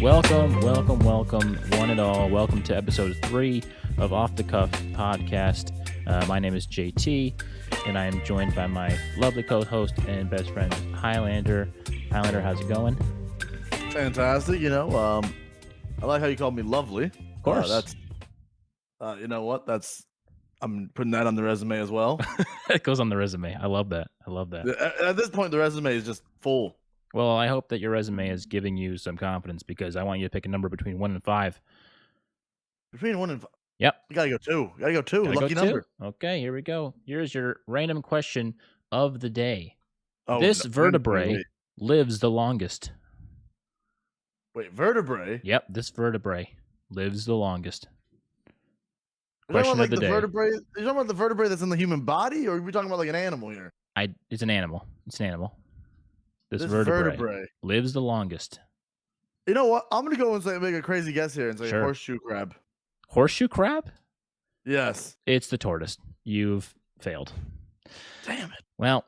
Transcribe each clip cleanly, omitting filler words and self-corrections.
Welcome, one and all. Welcome to episode 3 of Off the Cuff podcast. My name is JT, and I am joined by my lovely co-host and best friend, Hylander. Hylander, how's it going? Fantastic. I like how you called me lovely. Of course. You know what? I'm putting that on the resume as well. It goes on the resume. I love that. At this point, the resume is just full. Well, I hope that your resume is giving you some confidence because I want you to pick a number between 1 and 5. Between 1 and 5. Yep. You gotta go 2. Lucky number. Okay, here we go. Here's your random question of the day. Oh, this vertebrae lives the longest. Wait, vertebrae? Yep, this vertebrae lives the longest. Question of the day. Are you talking about the vertebrae that's in the human body, or are we talking about like an animal here? It's an animal. This vertebrae lives the longest. You know what? I'm gonna go and make a crazy guess here and say horseshoe crab. Horseshoe crab? Yes. It's the tortoise. You've failed. Damn it. Well,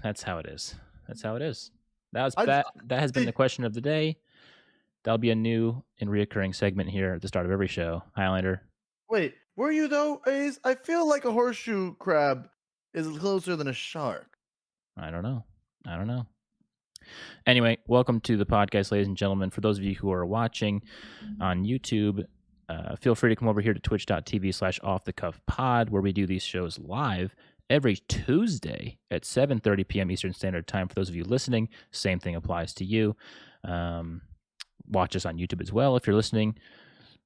that's how it is. That has been the question of the day. That'll be a new and reoccurring segment here at the start of every show. Highlander. Wait, were you though, Ace? I feel like a horseshoe crab is closer than a shark. I don't know. Anyway, welcome to the podcast, ladies and gentlemen. For those of you who are watching on YouTube, feel free to come over here to twitch.tv/offthecuffpod, where we do these shows live every Tuesday at 7:30 p.m. Eastern Standard Time. For those of you listening, same thing applies to you. Watch us on YouTube as well if you're listening.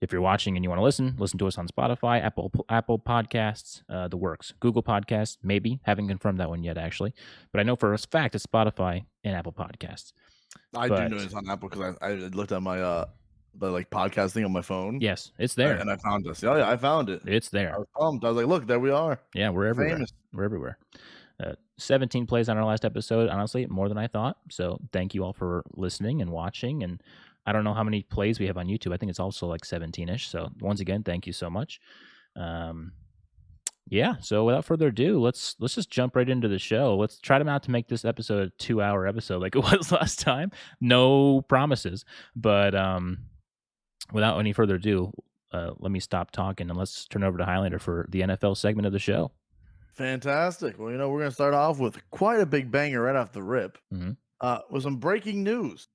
If you're watching and you want to listen to us on Spotify, Apple Podcasts, the works. Google Podcasts, maybe. Haven't confirmed that one yet, actually. But I know for a fact it's Spotify and Apple Podcasts. I do know it's on Apple because I looked at my the podcast thing on my phone. Yes, it's there. And I found us. Yeah, I found it. It's there. I was pumped. I was like, look, there we are. Yeah, we're everywhere. Famous. We're everywhere. 17 plays on our last episode. Honestly, more than I thought. So thank you all for listening and watching. And I don't know how many plays we have on YouTube. I think it's also like 17-ish. So once again, thank you so much. Yeah. So without further ado, let's just jump right into the show. Let's try not to make this episode a 2-hour episode like it was last time. No promises. But without any further ado, let me stop talking and let's turn over to Highlander for the NFL segment of the show. Fantastic. Well, we're going to start off with quite a big banger right off the rip. With some breaking news.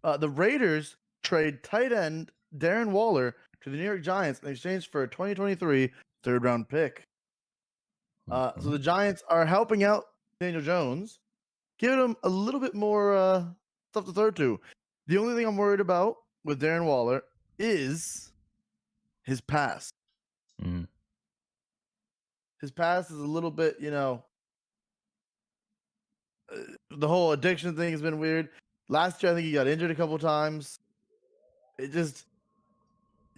The Raiders trade tight end Darren Waller to the New York Giants in exchange for a 2023 third-round pick. So the Giants are helping out Daniel Jones, giving him a little bit more stuff to throw to. The only thing I'm worried about with Darren Waller is his pass. His pass is a little bit, the whole addiction thing has been weird. Last year, I think he got injured a couple times.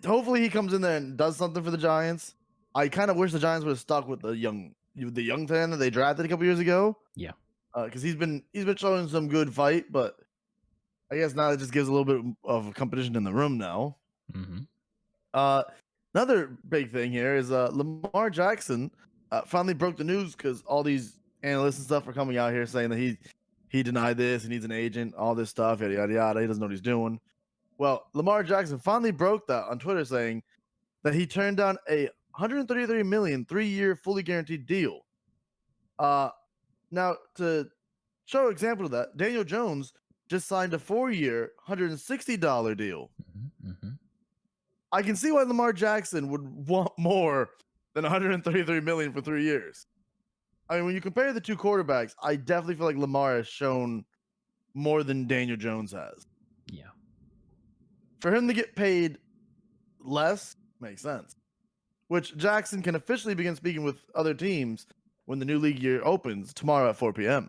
Hopefully he comes in there and does something for the Giants. I kind of wish the Giants would have stuck with the young fan that they drafted a couple years ago. Yeah. Because he's been showing some good fight, but I guess now it just gives a little bit of competition in the room now. Another big thing here is Lamar Jackson finally broke the news because all these analysts and stuff are coming out here saying that he denied this, he needs an agent, all this stuff, yada, yada, yada. He doesn't know what he's doing. Well, Lamar Jackson finally broke that on Twitter saying that he turned down a $133 million 3-year fully guaranteed deal. Now, to show an example of that, Daniel Jones just signed a 4-year, $160 deal. I can see why Lamar Jackson would want more than $133 million for 3 years. I mean, when you compare the two quarterbacks, I definitely feel like Lamar has shown more than Daniel Jones has. Yeah. For him to get paid less makes sense. Which Jackson can officially begin speaking with other teams when the new league year opens tomorrow at 4 p.m.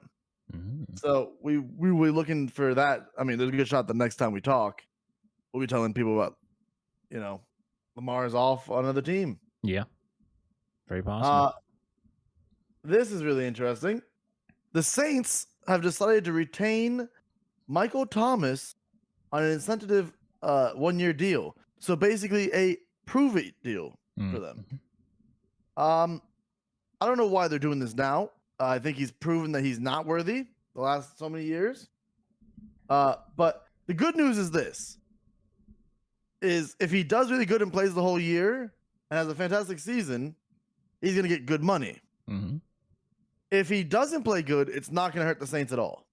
So we were looking for that. I mean, there's a good shot the next time we talk, we'll be telling people about, Lamar is off on another team. Yeah. Very possible. This is really interesting. The Saints have decided to retain Michael Thomas on an incentive 1-year deal. So basically a prove-it deal for them. I don't know why they're doing this now. I think he's proven that he's not worthy the last so many years. But the good news is this. is if he does really good and plays the whole year and has a fantastic season, he's going to get good money. Mm-hmm. If he doesn't play good, it's not going to hurt the Saints at all.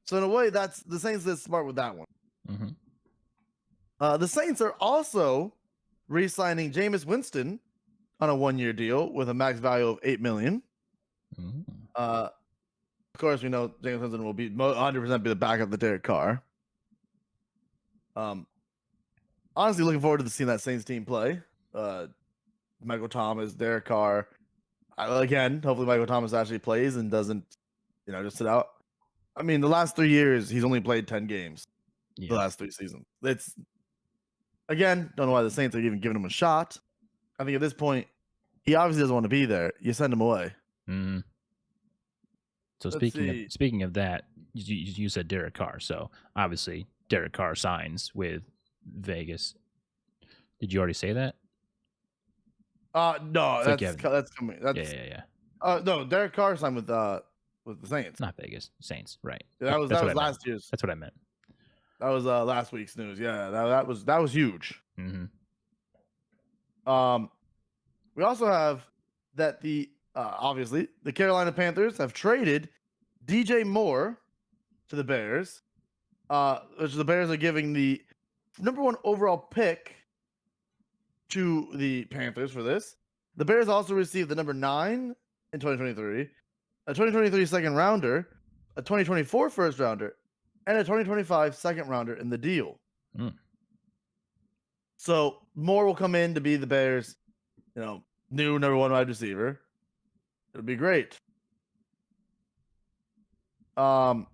So in a way, that's the Saints that's smart with that one. Mm-hmm. The Saints are also re-signing Jameis Winston on a 1-year deal with a max value of $8 million. Mm-hmm. Of course, we know Jameis Winston will be 100% be the backup to Derek Carr. Honestly, looking forward to seeing that Saints team play. Michael Thomas, Derek Carr. Again, hopefully Michael Thomas actually plays and doesn't, just sit out. I mean, the last 3 years, he's only played 10 games. Yeah. The last 3 seasons. It's, again, don't know why the Saints are even giving him a shot. I think at this point, he obviously doesn't want to be there. You send him away. Mm-hmm. So speaking of that, you said Derek Carr. So obviously Derek Carr signs with Vegas. Did you already say that? No, that's coming. That's yeah. No, Derek Carr signed with the Saints. Not Vegas, Saints, right? Yeah, that was last year's. That's what I meant. That was last week's news. Yeah, that was huge. Mm-hmm. We also have that obviously the Carolina Panthers have traded DJ Moore to the Bears, which the Bears are giving the number 1 overall pick to the Panthers for this. The Bears also received the number 9 in 2023, a 2023 second rounder, a 2024 first rounder, and a 2025 second rounder in the deal. Mm. So Moore will come in to be the Bears, new number 1 wide receiver. It'll be great. Obviously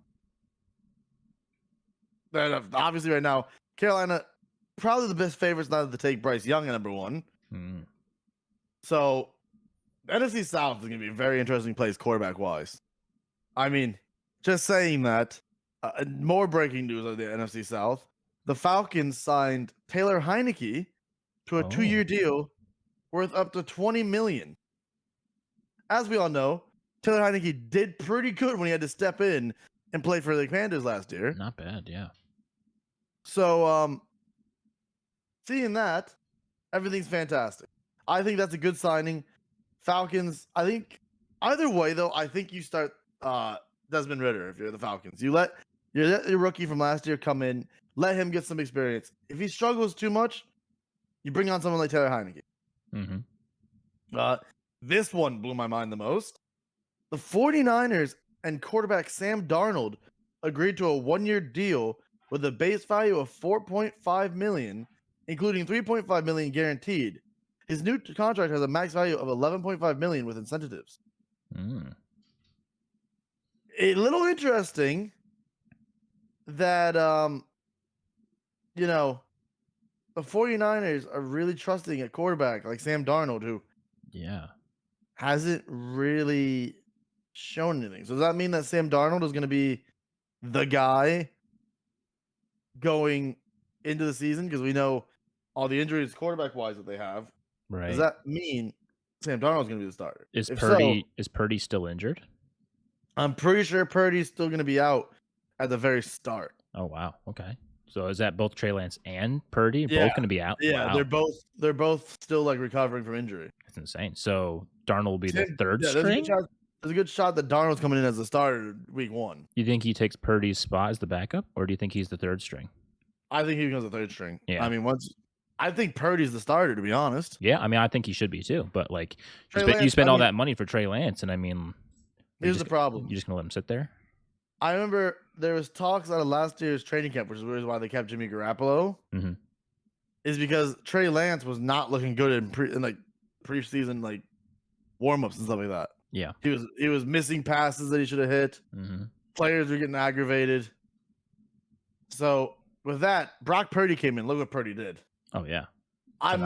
right now, Carolina probably the best favorites now to take Bryce Young at number 1. Mm. So NFC South is going to be a very interesting place quarterback wise. I mean, just saying that. More breaking news of the NFC South. The Falcons signed Taylor Heineke to a 2-year deal worth up to $20 million. As we all know, Taylor Heineke did pretty good when he had to step in and play for the Commanders last year. Not bad, yeah. So, seeing that, everything's fantastic. I think that's a good signing. Falcons, I think, either way, though, I think you start Desmond Ridder if you're the Falcons. You let your rookie from last year come in, let him get some experience. If he struggles too much, you bring on someone like Taylor Heineke. Mm-hmm. This one blew my mind the most. The 49ers and quarterback Sam Darnold agreed to a 1-year deal with a base value of $4.5 million, including $3.5 million guaranteed. His new contract has a max value of $11.5 million with incentives. Mm. A little interesting that the 49ers are really trusting a quarterback like Sam Darnold, who hasn't really shown anything. So does that mean that Sam Darnold is going to be the guy going into the season? Because we know all the injuries quarterback-wise that they have. Right. Does that mean Sam Darnold's going to be the starter? Is Purdy still injured? I'm pretty sure Purdy's still going to be out at the very start. Oh, wow. Okay. So is that both Trey Lance and Purdy both going to be out? Yeah, wow. they're both still recovering from injury. That's insane. So Darnold will be the third string? There's a good shot that Darnold's coming in as the starter week 1. You think he takes Purdy's spot as the backup, or do you think he's the third string? I think he becomes the third string. Yeah. I mean, I think Purdy's the starter, to be honest. Yeah, I mean, I think he should be too. But you spend all that money for Trey Lance, and I mean, here's the problem: you're just gonna let him sit there. I remember there was talks out of last year's training camp, which is why they kept Jimmy Garoppolo. Mm-hmm. Is because Trey Lance was not looking good in preseason warm-ups and stuff like that. Yeah, he was missing passes that he should have hit. Mm-hmm. Players were getting aggravated. So with that, Brock Purdy came in. Look what Purdy did. Oh yeah, I'm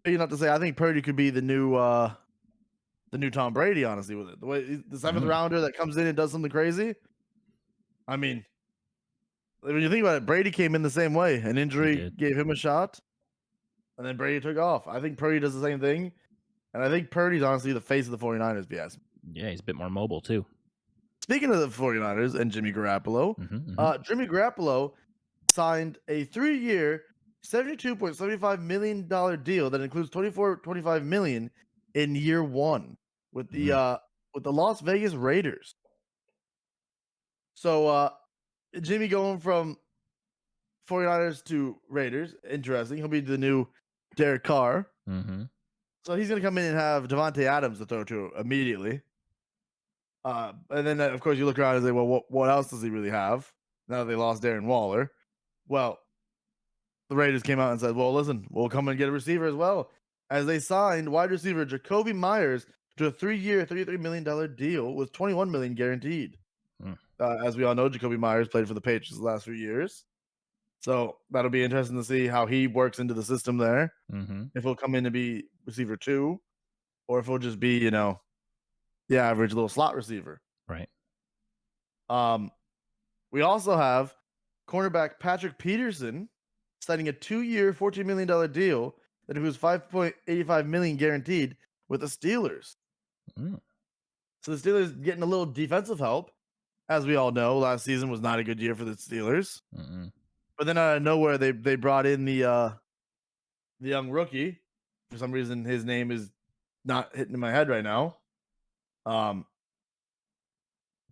big enough to say I think Purdy could be the new Tom Brady. Honestly, with it, the way the 7th rounder that comes in and does something crazy. I mean, when you think about it, Brady came in the same way. An injury gave him a shot, and then Brady took off. I think Purdy does the same thing, and I think Purdy's honestly the face of the 49ers, if you ask me. Yeah, he's a bit more mobile too. Speaking of the 49ers and Jimmy Garoppolo, Jimmy Garoppolo signed a 3-year, $72.75 million deal that includes $25 million in year one with the Las Vegas Raiders. So Jimmy going from 49ers to Raiders, interesting. He'll be the new Derek Carr. So he's going to come in and have Devontae Adams to throw to immediately. And then, of course, you look around and say, well, what else does he really have now that they lost Darren Waller? Well, the Raiders came out and said, well, listen, we'll come and get a receiver as well, as they signed wide receiver Jacoby Myers to a 3-year, $33 million deal with $21 million guaranteed. As we all know, Jacoby Myers played for the Patriots the last few years. So that'll be interesting to see how he works into the system there. If he'll come in to be receiver 2, or if he'll just be, the average little slot receiver. Right. We also have cornerback Patrick Peterson signing a 2-year, $14 million deal that includes $5.85 million guaranteed with the Steelers. So the Steelers getting a little defensive help. As we all know, last season was not a good year for the Steelers. But then out of nowhere, they brought in the young rookie. For some reason, his name is not hitting in my head right now.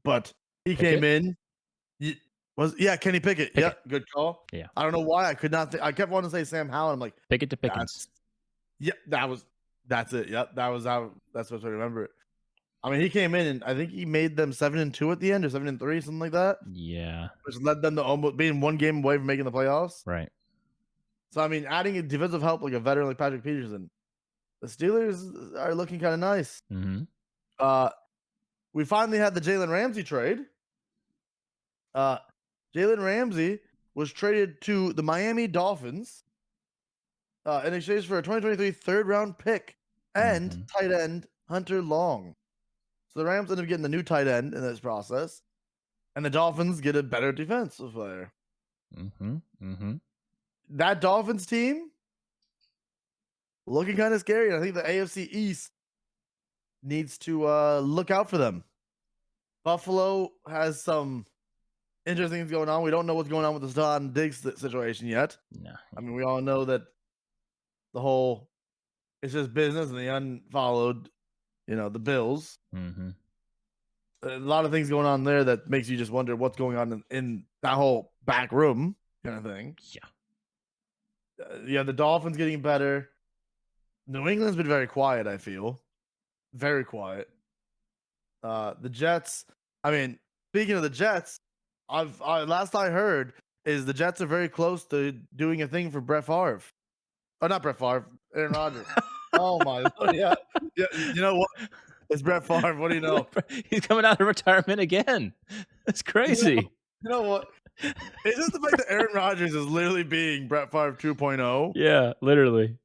But he came in. Kenny Pickett. Yeah, good call. Yeah. I don't know why I could not think. I kept wanting to say Sam Howell. I'm like, Pickett to Pickens. That's it. Yep, that's what I remember it. I mean, he came in and I think he made them 7-2 at the end, or 7-3, something like that. Yeah. Which led them to almost being one game away from making the playoffs. Right. So I mean, adding a defensive help like a veteran like Patrick Peterson, the Steelers are looking kind of nice. We finally had the Jalen Ramsey trade. Jalen Ramsey was traded to the Miami Dolphins in exchange for a 2023 third-round pick and tight end Hunter Long. So the Rams end up getting the new tight end in this process, and the Dolphins get a better defensive player. That Dolphins team looking kind of scary. I think the AFC East needs to look out for them. Buffalo has some interesting things going on. We don't know what's going on with the Stefon Diggs situation yet. No. I mean, we all know that the whole it's just business, and they unfollowed, the Bills. A lot of things going on there that makes you just wonder what's going on in that whole back room kind of thing. Yeah. The Dolphins getting better. New England's been very quiet, I feel. Very quiet. The Jets, I mean, speaking of the Jets, last I heard is the Jets are very close to doing a thing for Brett Favre. Oh, not Brett Favre, Aaron Rodgers. Oh my Lord, yeah. You know what? It's Brett Favre. What do you know? He's coming out of retirement again. That's crazy. You know what? It's just the fact that Aaron Rodgers is literally being Brett Favre 2.0. Yeah, literally.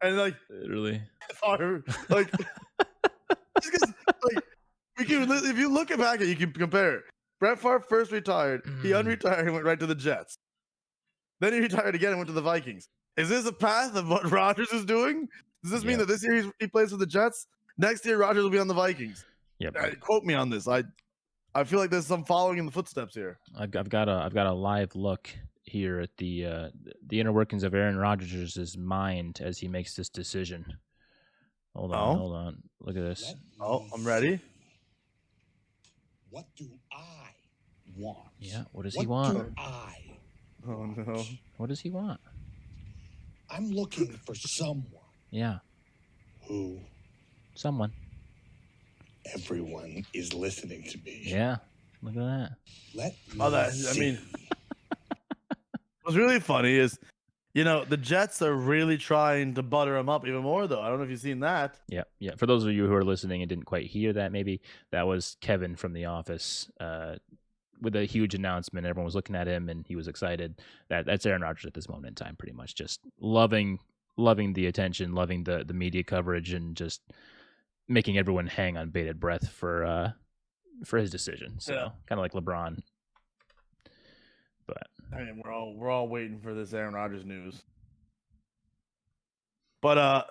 And literally. Favre, if you look back at it, you can compare. Brett Favre first retired. He unretired and went right to the Jets. Then he retired again and went to the Vikings. Is this a path of what Rodgers is doing? Does this mean that this year he plays for the Jets? Next year, Rodgers will be on the Vikings. Quote me on this. I feel like there's some following in the footsteps here. I've got a live look here at the inner workings of Aaron Rodgers' mind as he makes this decision. Hold on. Look at this. I'm ready. What do I want? Yeah, what does he want? What do I want? No. What does he want? I'm looking for someone. Yeah. Who? Someone. Everyone is listening to me. Yeah. Look at that. What's really funny is, the Jets are really trying to butter him up even more, though. I don't know if you've seen that. Yeah. For those of you who are listening and didn't quite hear that, maybe that was Kevin from The Office with a huge announcement. Everyone was looking at him, and he was excited. That's Aaron Rodgers at this moment in time, pretty much. Just loving the attention, loving the media coverage, and just making everyone hang on bated breath for his decision. So kind of like LeBron. But I mean, we're all waiting for this Aaron Rodgers news. But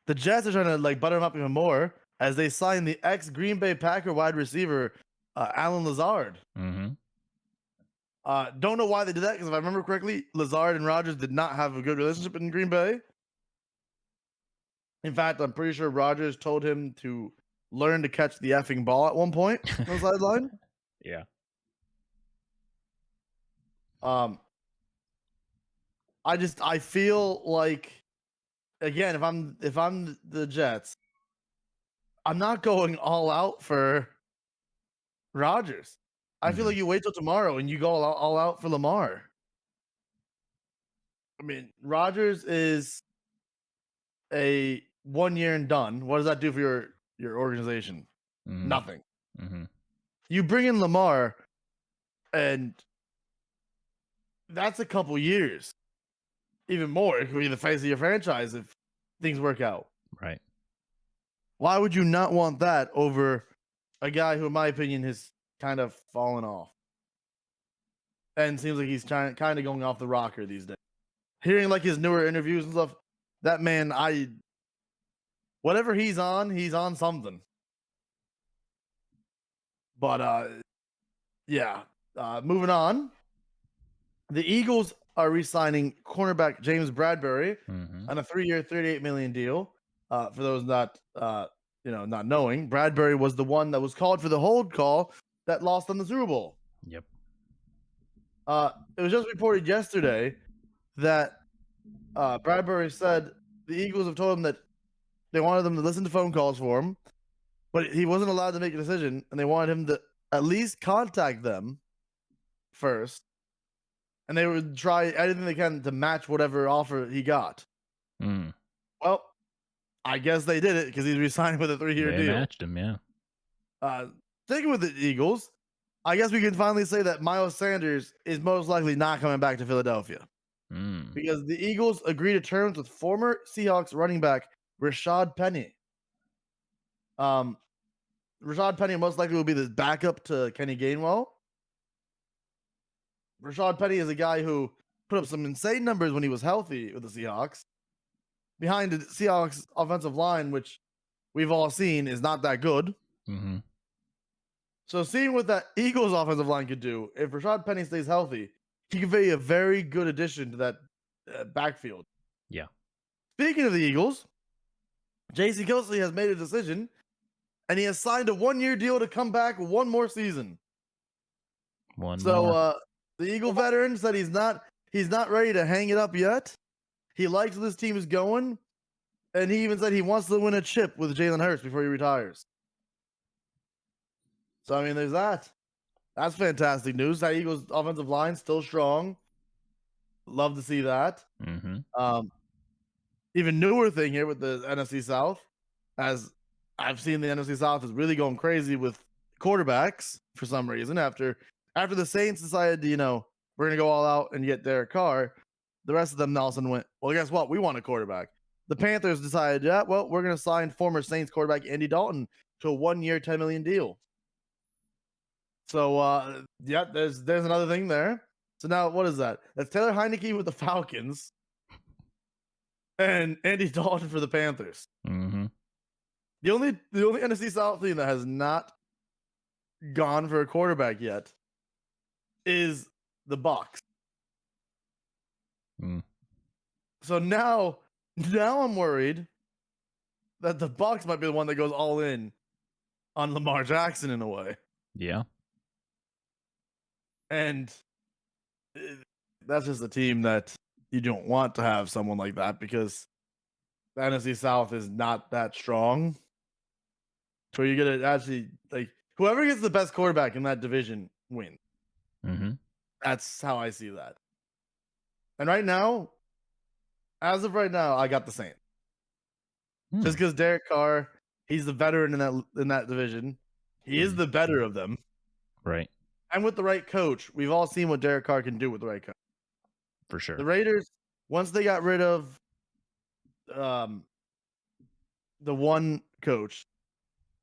the Jets are trying to butter him up even more as they sign the ex Green Bay Packer wide receiver Allen Lazard. Don't know why they did that, because if I remember correctly, Lazard and Rodgers did not have a good relationship in Green Bay. In fact, I'm pretty sure Rodgers told him to learn to catch the effing ball at one point on the sideline. Yeah. I feel like, again, if I'm the Jets, I'm not going all out for Rodgers. I feel like you wait till tomorrow and you go all out for Lamar. I mean, Rodgers is a 1 year and done. What does that do for your organization? Nothing. You bring in Lamar, and that's a couple years. Even more, it could be the face of your franchise if things work out. Right. Why would you not want that over a guy who, in my opinion, has kind of fallen off and seems like he's kind of going off the rocker these days? Hearing like his newer interviews and stuff, that man, whatever he's on something. But yeah. Moving on. The Eagles are re-signing cornerback James Bradbury on a 3-year, $38 million deal. For those not knowing, Bradbury was the one that was called for the hold call that lost on the Super Bowl. Yep. It was just reported yesterday that Bradbury said the Eagles have told him that they wanted them to listen to phone calls for him, but he wasn't allowed to make a decision, and they wanted him to at least contact them first, and they would try anything they can to match whatever offer he got. Well, I guess they did it because he's re-signed with a 3-year deal. They matched him, yeah. Sticking with the Eagles, I guess we can finally say that Miles Sanders is most likely not coming back to Philadelphia. Because the Eagles agreed to terms with former Seahawks running back Rashad Penny. Rashad Penny most likely will be the backup to Kenny Gainwell. Rashad Penny is a guy who put up some insane numbers when he was healthy with the Seahawks. Behind the Seahawks offensive line, which we've all seen is not that good. So seeing what that Eagles offensive line could do, if Rashad Penny stays healthy, he could be a very good addition to that backfield. Yeah. Speaking of the Eagles, J.C. Kelsey has made a decision, and he has signed a 1-year deal to come back one more season. The Eagle veteran said he's not ready to hang it up yet. He likes where this team is going, and he even said he wants to win a chip with Jalen Hurts before he retires. So, I mean, there's that. That's fantastic news. That Eagles offensive line still strong. Love to see that. Even newer thing here with the NFC South, as I've seen the NFC South is really going crazy with quarterbacks for some reason. After the Saints decided to, we're going to go all out and get Derek Carr, the rest of them all of a sudden went, well, guess what? We want a quarterback. The Panthers decided, yeah, well, we're going to sign former Saints quarterback Andy Dalton to a 1-year, $10 million deal. So, yeah, there's another thing there. So now what is that? That's Taylor Heineke with the Falcons and Andy Dalton for the Panthers. The only NFC South team that has not gone for a quarterback yet is the Bucs. So now I'm worried that the Bucs might be the one that goes all in on Lamar Jackson in a way. Yeah. And that's just a team that you don't want to have someone like that, because the NFC South is not that strong. So you're going to actually, like, whoever gets the best quarterback in that division wins. That's how I see that. And right now, as of right now, I got the Saints. Just because Derek Carr, he's the veteran in that division. He is the better of them. Right. And with the right coach, we've all seen what Derek Carr can do with the right coach. For sure. The Raiders, once they got rid of the one coach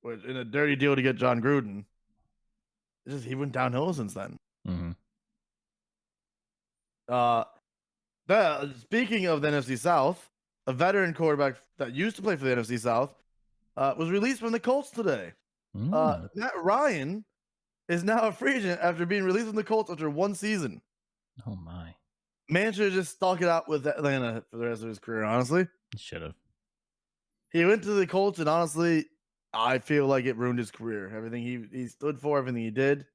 in a dirty deal to get John Gruden, he went downhill since then. Speaking of the NFC South, a veteran quarterback that used to play for the NFC South was released from the Colts today. Matt Ryan is now a free agent after being released from the Colts after one season. Oh my! Man should have just stuck it out with Atlanta for the rest of his career. Honestly, He should have. he went to the Colts, and honestly, I feel like it ruined his career. Everything he stood for, everything he did,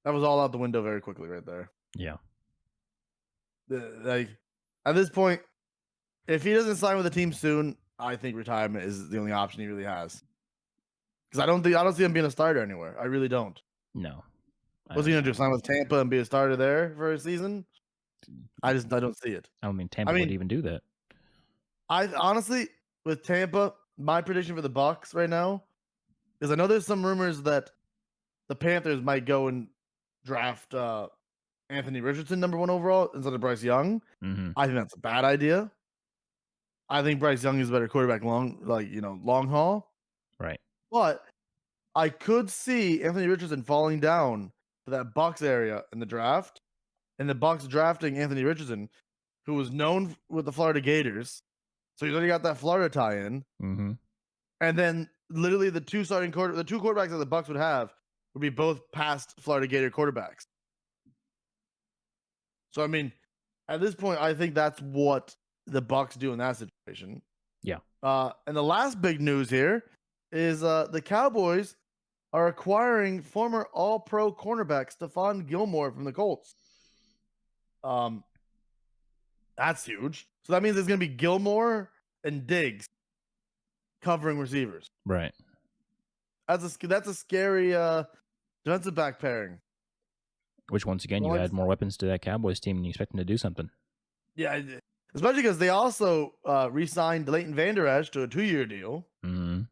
that was all out the window very quickly, right there. Yeah. Like at this point, if he doesn't sign with the team soon, I think retirement is the only option he really has. Because I don't see him being a starter anywhere. I really don't. No. What's he gonna do? Sign with Tampa and be a starter there for a season? I don't see it. I don't mean Tampa would even do that. I honestly, with Tampa, my prediction for the Bucks right now is I know there's some rumors that the Panthers might go and draft Anthony Richardson #1 overall instead of Bryce Young. Mm-hmm. I think that's a bad idea. I think Bryce Young is a better quarterback long haul. Right. But I could see Anthony Richardson falling down to that Bucks area in the draft, and the Bucks drafting Anthony Richardson, who was known with the Florida Gators. So he's already got that Florida tie-in. Mm-hmm. And then literally the two quarterbacks that the Bucks would have would be both past Florida Gator quarterbacks. So I mean, at this point, I think that's what the Bucks do in that situation. Yeah. And the last big news here is the Cowboys are acquiring former All-Pro cornerback Stephon Gilmore from the Colts. That's huge. So that means it's going to be Gilmore and Diggs covering receivers. Right. That's a scary defensive back pairing. Which, once again, you add more weapons to that Cowboys team and you expect them to do something. Yeah, especially because they also re-signed Leighton Vander Esch to a 2-year deal. Mm-hmm.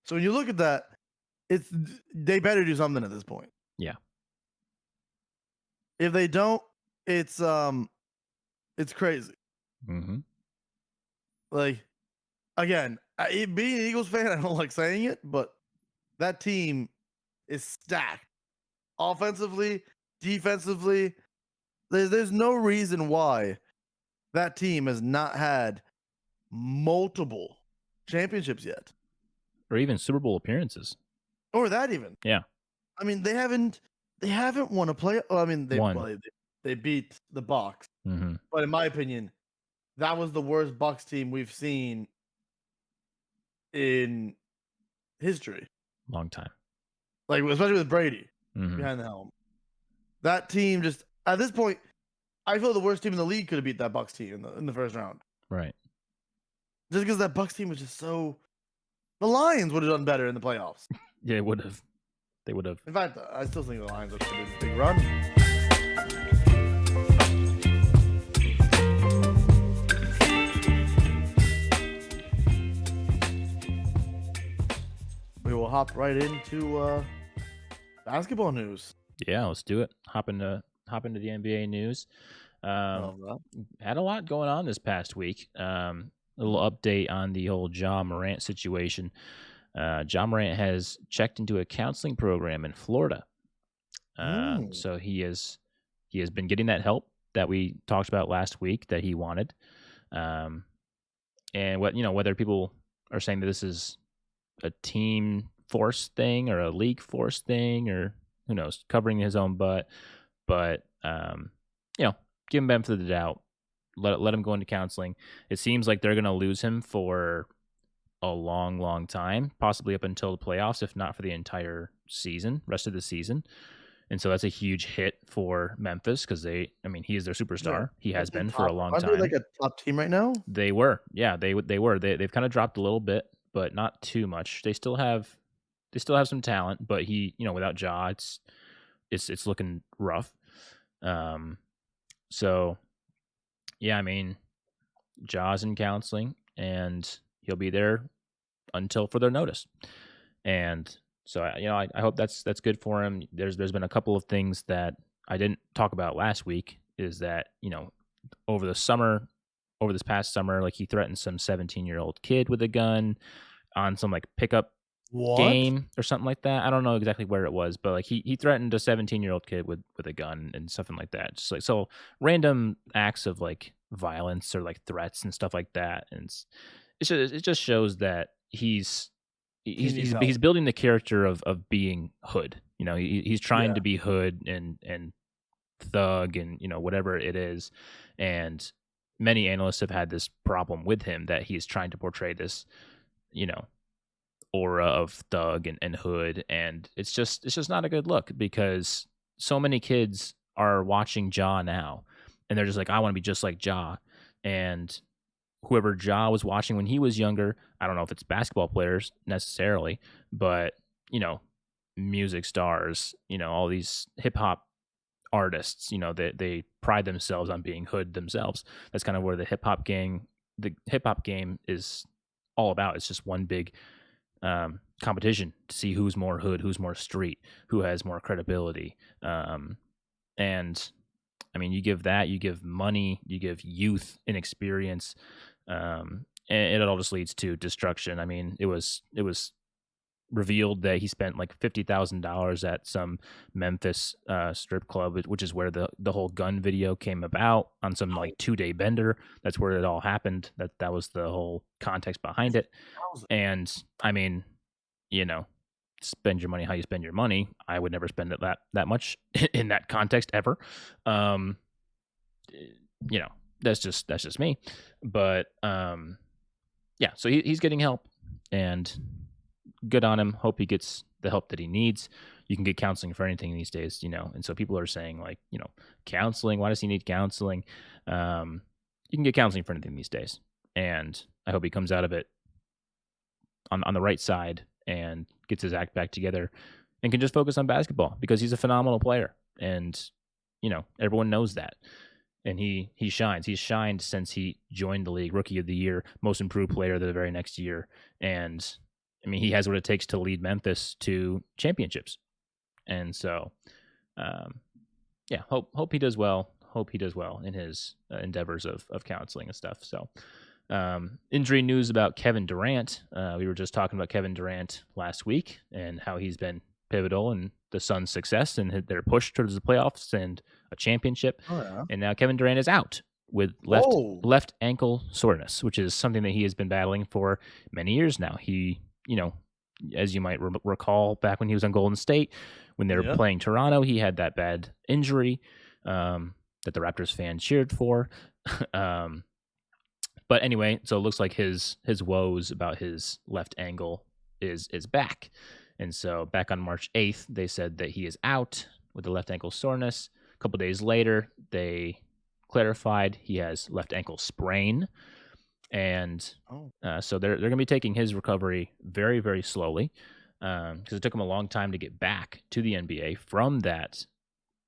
So when you look at that, they better do something at this point. Yeah. If they don't, it's crazy. Mm-hmm. Like, again, being an Eagles fan, I don't like saying it, but that team is stacked. Offensively, defensively, there's no reason why that team has not had multiple championships yet. Or even Super Bowl appearances. Or that even. Yeah. I mean, they haven't won a play. Well, I mean, they beat the Bucks. Mm-hmm. But in my opinion, that was the worst Bucks team we've seen in history. Long time. Like, especially with Brady mm-hmm. behind the helm. That team just, at this point, I feel the worst team in the league could have beat that Bucks team in the first round. Right. Just because that Bucks team was just so... The Lions would have done better in the playoffs. Yeah, it would have. They would have. In fact, I still think the Lions have a big run. We will hop right into basketball news. Yeah, let's do it. Hop into the NBA news. Had a lot going on this past week. A little update on the whole Ja Morant situation. Ja Morant has checked into a counseling program in Florida. So he has been getting that help that we talked about last week that he wanted. And whether people are saying that this is a team force thing or a league force thing, or who knows, covering his own butt, but give him benefit of the doubt. Let him go into counseling. It seems like they're going to lose him for a long, long time, possibly up until the playoffs, if not for the entire season, rest of the season. And so that's a huge hit for Memphis because he is their superstar. Yeah, he has been for a long time. Are they like a top team right now? They were. Yeah, they were. They've kind of dropped a little bit, but not too much. They still have some talent, but without Ja, it's looking rough. So yeah, Ja's in counseling and he'll be there until further notice. And so, I hope that's good for him. There's been a couple of things that I didn't talk about last week is that, over this past summer, like he threatened some 17-year-old kid with a gun on some like pickup game or something like that. I don't know exactly where it was, but like he threatened a 17-year-old kid with a gun and something like that. Just like, so random acts of like violence or like threats and stuff like that. And it just shows that he's he's building the character of being hood. You know, he's trying to be hood and thug and, you know, whatever it is. And many analysts have had this problem with him, that he's trying to portray this, you know, aura of thug and hood, and it's just not a good look, because so many kids are watching Ja now, and they're just like, I want to be just like Ja. And whoever Ja was watching when he was younger, I don't know if it's basketball players necessarily, but, you know, music stars, you know, all these hip hop artists, you know, they pride themselves on being hood themselves. That's kind of where the hip hop game is all about. It's just one big competition to see who's more hood, who's more street, who has more credibility. And I mean, you give money, you give youth and experience, and it all just leads to destruction. I mean, it was revealed that he spent like $50,000 at some Memphis strip club, which is where the whole gun video came about, on some like 2-day bender. That's where it all happened. That was the whole context behind it. And I mean, you know, spend your money how you spend your money. I would never spend it that much in that context ever. You know, that's just me. But yeah, so he's getting help, and good on him. Hope he gets the help that he needs. You can get counseling for anything these days, you know. And so people are saying, like, you know, counseling, why does he need counseling? You can get counseling for anything these days. And I hope he comes out of it on the right side and gets his act back together and can just focus on basketball, because he's a phenomenal player. And, you know, everyone knows that. And he shines. He's shined since he joined the league. Rookie of the year, most improved player the very next year. And I mean, he has what it takes to lead Memphis to championships. And so, yeah, hope he does well. Hope he does well in his endeavors of counseling and stuff. So, injury news about Kevin Durant. We were just talking about Kevin Durant last week and how he's been pivotal in the Suns' success and their push towards the playoffs and a championship. Oh, yeah. And now Kevin Durant is out with left ankle soreness, which is something that he has been battling for many years now. He, you know, as you might recall, back when he was on Golden State, when they were playing Toronto, he had that bad injury that the Raptors fans cheered for. But anyway, so it looks like his woes about his left ankle is back. And so back on March 8th, they said that he is out with the left ankle soreness. A couple days later, they clarified he has left ankle sprain. And so they're going to be taking his recovery very, very slowly, because it took him a long time to get back to the NBA from that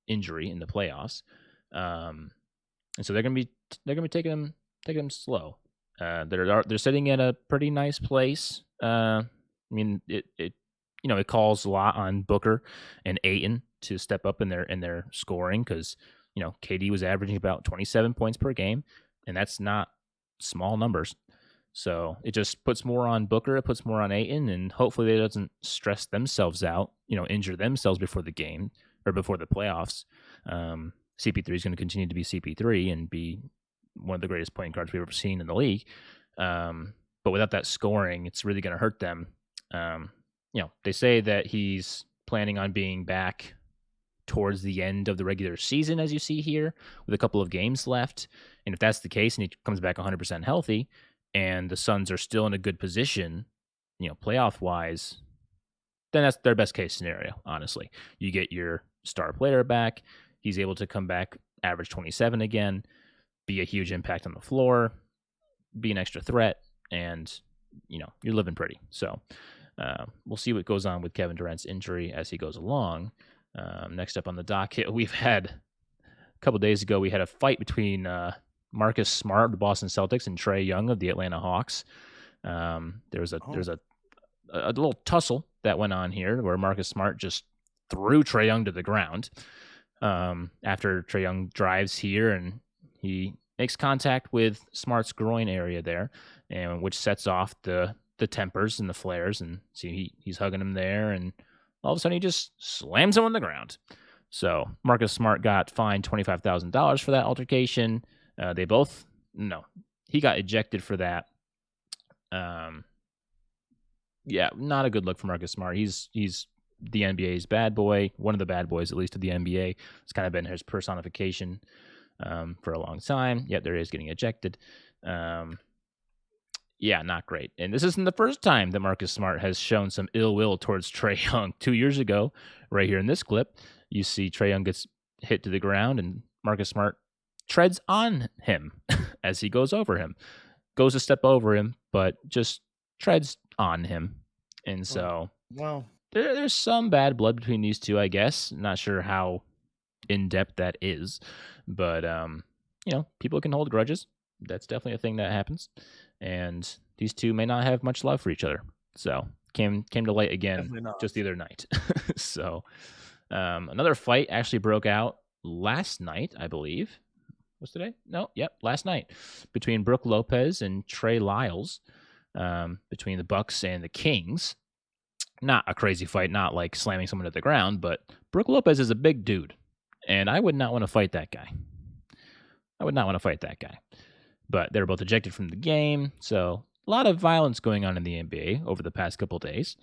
injury in the playoffs. And so they're going to be taking him slow. They're sitting at a pretty nice place. I mean, it calls a lot on Booker and Ayton to step up in their scoring, because, you know, KD was averaging about 27 points per game, and that's not small numbers. So it just puts more on Booker, it puts more on Ayton, and hopefully they doesn't stress themselves out, you know, injure themselves before the game or before the playoffs. CP3 is going to continue to be CP3 and be one of the greatest point guards we've ever seen in the league. But without that scoring, it's really going to hurt them. You know, they say that he's planning on being back towards the end of the regular season, as you see here, with a couple of games left. And if that's the case and he comes back 100% healthy and the Suns are still in a good position, you know, playoff-wise, then that's their best case scenario, honestly. You get your star player back. He's able to come back, average 27 again, be a huge impact on the floor, be an extra threat, and, you know, you're living pretty. So we'll see what goes on with Kevin Durant's injury as he goes along. Next up on the docket, we've had a couple days ago, we had a fight between Marcus Smart of the Boston Celtics and Trae Young of the Atlanta Hawks. There's a little tussle that went on here where Marcus Smart just threw Trae Young to the ground after Trae Young drives here, and he makes contact with Smart's groin area there, and which sets off the tempers and the flares, and see he's hugging him there, and all of a sudden he just slams him on the ground. So Marcus Smart got fined $25,000 for that altercation. He got ejected for that. Yeah, not a good look for Marcus Smart. He's the NBA's bad boy, one of the bad boys, at least of the NBA. It's kind of been his personification for a long time. Yet there is getting ejected. Yeah, not great. And this isn't the first time that Marcus Smart has shown some ill will towards Trae Young. 2 years ago, right here in this clip, you see Trae Young gets hit to the ground and Marcus Smart treads on him as he goes over him. Goes to step over him, but just treads on him. And so there's some bad blood between these two, I guess. Not sure how in-depth that is. But, people can hold grudges. That's definitely a thing that happens. And these two may not have much love for each other. So came to light again just the other night. So another fight actually broke out last night, I believe. Was today? No, yep, last night between Brook Lopez and Trey Lyles, between the Bucks and the Kings. Not a crazy fight, not like slamming someone to the ground, but Brook Lopez is a big dude, and I would not want to fight that guy. But they were both ejected from the game, so a lot of violence going on in the NBA over the past couple days.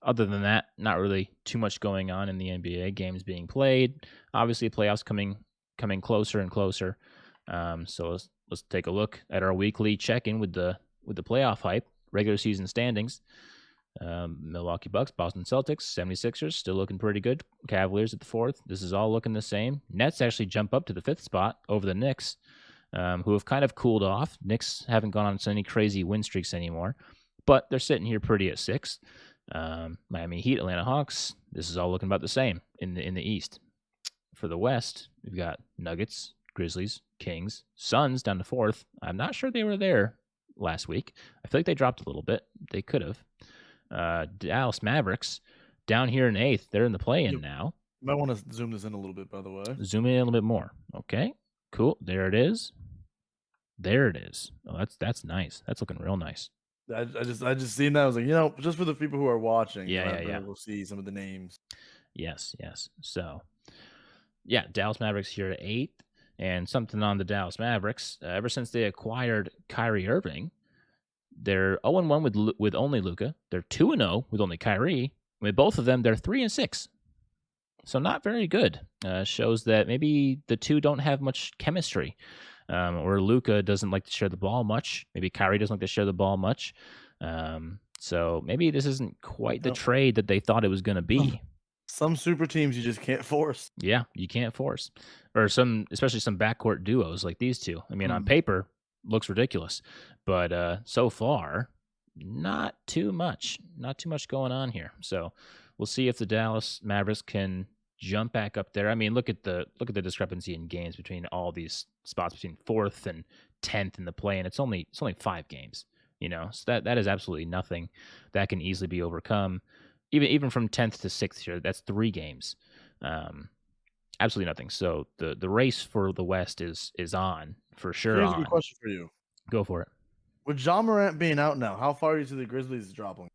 Other than that, not really too much going on in the NBA. Games being played. Obviously, playoffs coming closer and closer. So let's take a look at our weekly check-in with the playoff hype, regular season standings. Milwaukee Bucks, Boston Celtics, 76ers, still looking pretty good. Cavaliers at the 4th. This is all looking the same. Nets actually jump up to the 5th spot over the Knicks, who have kind of cooled off. Knicks haven't gone on so many crazy win streaks anymore, but they're sitting here pretty at 6th. Miami Heat, Atlanta Hawks, this is all looking about the same in the East. For the West, we've got Nuggets, Grizzlies, Kings, Suns down to 4th. I'm not sure they were there last week. I feel like they dropped a little bit. They could have. Dallas Mavericks down here in 8th. They're in the play-in now. You might want to zoom this in a little bit, by the way. Zoom in a little bit more. Okay, cool. There it is. Oh, that's nice. That's looking real nice. I just seen that. I was like, just for the people who are watching, we'll see some of the names. Yes. So, yeah, Dallas Mavericks here at 8th, and something on the Dallas Mavericks. Ever since they acquired Kyrie Irving, they're 0-1 with only Luka. They're 2-0 with only Kyrie. With both of them, they're 3-6. So not very good. Shows that maybe the two don't have much chemistry. Or Luka doesn't like to share the ball much. Maybe Kyrie doesn't like to share the ball much. So maybe this isn't quite the trade that they thought it was going to be. Some super teams you just can't force. Yeah, you can't force. Or especially some backcourt duos like these two. I mean, on paper, looks ridiculous. But so far, not too much. Not too much going on here. So we'll see if the Dallas Mavericks can jump back up there. I mean, look at the discrepancy in games between all these spots between 4th and 10th in the play, and it's only 5 games. So that is absolutely nothing. That can easily be overcome. Even from 10th to 6th here, that's 3 games. Absolutely nothing. So the race for the West is on for sure. Here's a good question for you. Go for it. With Ja Morant being out now, how far are you to the Grizzlies dropping?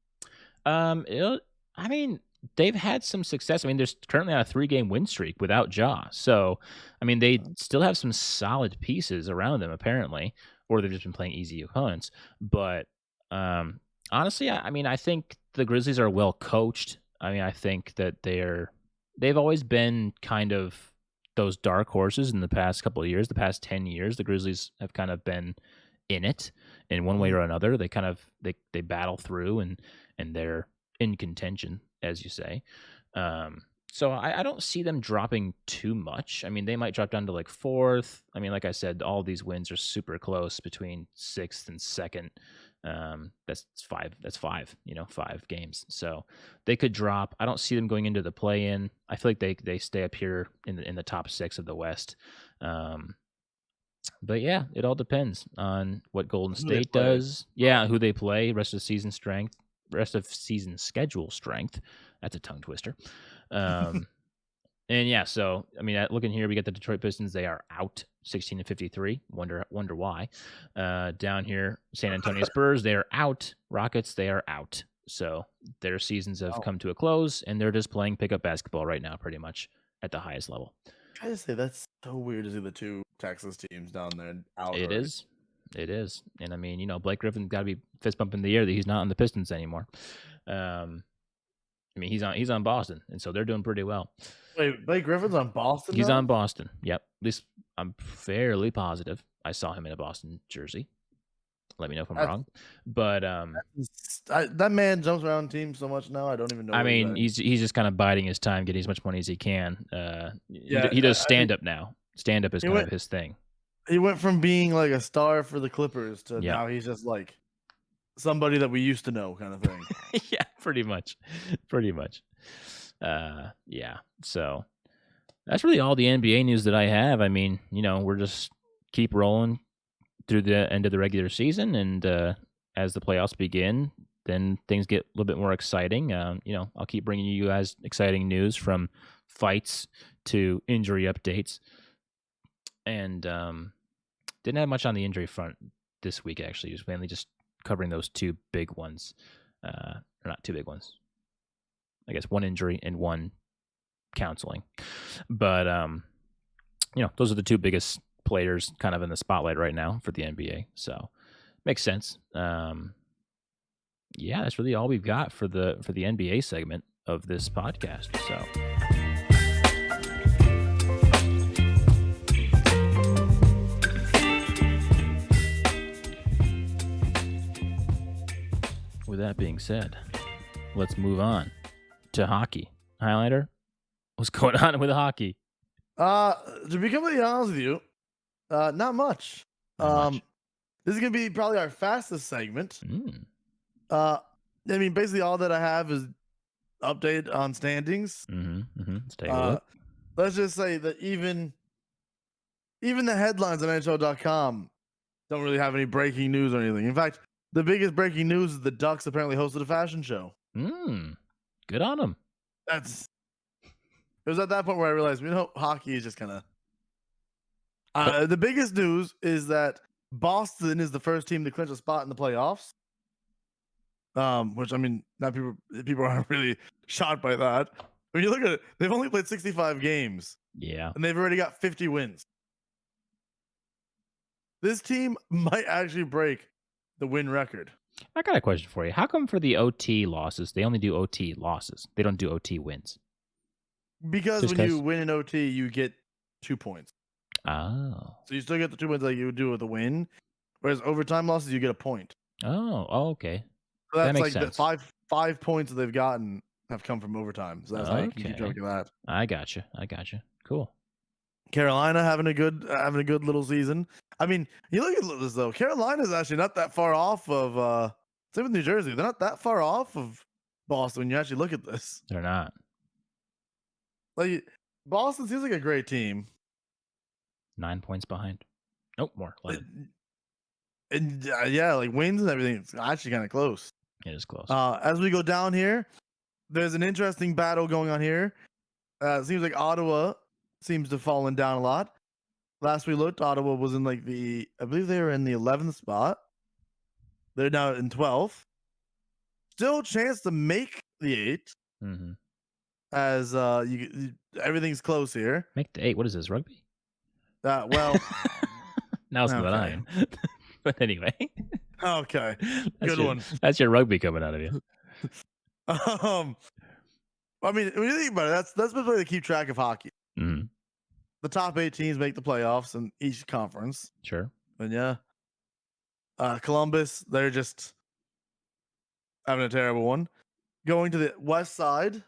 They've had some success. I mean, they're currently on a 3-game win streak without Ja. So, I mean, they still have some solid pieces around them, apparently, or they've just been playing easy opponents. But honestly, I think the Grizzlies are well coached. I mean, I think that they've always been kind of those dark horses in the past couple of years. The past 10 years, the Grizzlies have kind of been in it in one way or another. They kind of they battle through and they're in contention, as you say. So I don't see them dropping too much. I mean, they might drop down to like 4th. I mean, like I said, all these wins are super close between 6th and 2nd. That's 5. That's 5. 5 games. So they could drop. I don't see them going into the play-in. I feel like they stay up here in the top 6 of the West. But yeah, it all depends on what Golden State does. Yeah, who they play, rest of season schedule strength. That's a tongue twister. And yeah, so I mean, looking here, we got the Detroit Pistons. They are out 16-53. Wonder why. Down here, San Antonio Spurs. They are out. Rockets. They are out. So their seasons have come to a close, and they're just playing pickup basketball right now, pretty much at the highest level. I just say that's so weird to see the 2 Texas teams down there out. It is. It is. And I mean, Blake Griffin's got to be fist bumping the air that he's not on the Pistons anymore. I mean, he's on Boston, and so they're doing pretty well. Wait, Blake Griffin's on Boston He's now? on Boston. Yep. At least I'm fairly positive. I saw him in a Boston jersey. Let me know if I'm wrong. But that man jumps around teams so much now. I don't even know. I mean, he's just kind of biding his time, getting as much money as he can. He does stand up now. Stand up is kind of his thing. He went from being like a star for the Clippers to now he's just like somebody that we used to know, kind of thing. Yeah, pretty much. Yeah. So that's really all the NBA news that I have. I mean, we're just keep rolling through the end of the regular season, and as the playoffs begin, then things get a little bit more exciting. I'll keep bringing you guys exciting news from fights to injury updates, and didn't have much on the injury front this week. Actually, it was mainly just covering those two big ones, or not two big ones. I guess one injury and one counseling, but those are the two biggest players kind of in the spotlight right now for the NBA. So makes sense. Yeah, that's really all we've got for the NBA segment of this podcast. So with that being said, let's move on to hockey. Highlander, what's going on with hockey? To be completely honest with you, not much. This is gonna be probably our fastest segment. I mean, basically all that I have is update on standings. Let's take a look. Let's just say that even the headlines on NHL.com don't really have any breaking news or anything. In fact, the biggest breaking news is the Ducks apparently hosted a fashion show. Good on them. It was at that point where I realized, hockey is just kind of. The biggest news is that Boston is the first team to clinch a spot in the playoffs. Which I mean, not people aren't really shocked by that. When you look at it, they've only played 65 games. Yeah. And they've already got 50 wins. This team might actually break the win record. I got a question for you. How come for the OT losses, they only do OT losses? They don't do OT wins? Because when you win in OT, you get 2 points. Oh. So you still get the 2 points like you would do with a win. Whereas overtime losses, you get a point. Oh, okay. So that's that makes like sense. The five points that they've gotten have come from overtime. So that's how you can keep track of that. I got you. Cool. Carolina having a good little season. I mean, you look at this though. Carolina's actually not that far off of same with New Jersey. They're not that far off of Boston when you actually look at this. They're not. Like Boston seems like a great team. 9 points behind. Nope, more. 11. And yeah, like wins and everything. It's actually kind of close. It is close. As we go down here, there's an interesting battle going on here. It seems like Ottawa seems to have fallen down a lot. Last we looked, Ottawa was in I believe they were in the 11th spot. They're now in 12th. Still a chance to make the 8th. As everything's close here. Make the 8. What is this, rugby? Well, now it's the 9. But anyway. Okay. Good one. That's your rugby coming out of you. I mean, when you think about it, that's the way to keep track of hockey. The top 8 teams make the playoffs in each conference. Sure. And yeah. Columbus, they're just having a terrible one. Going to the west side,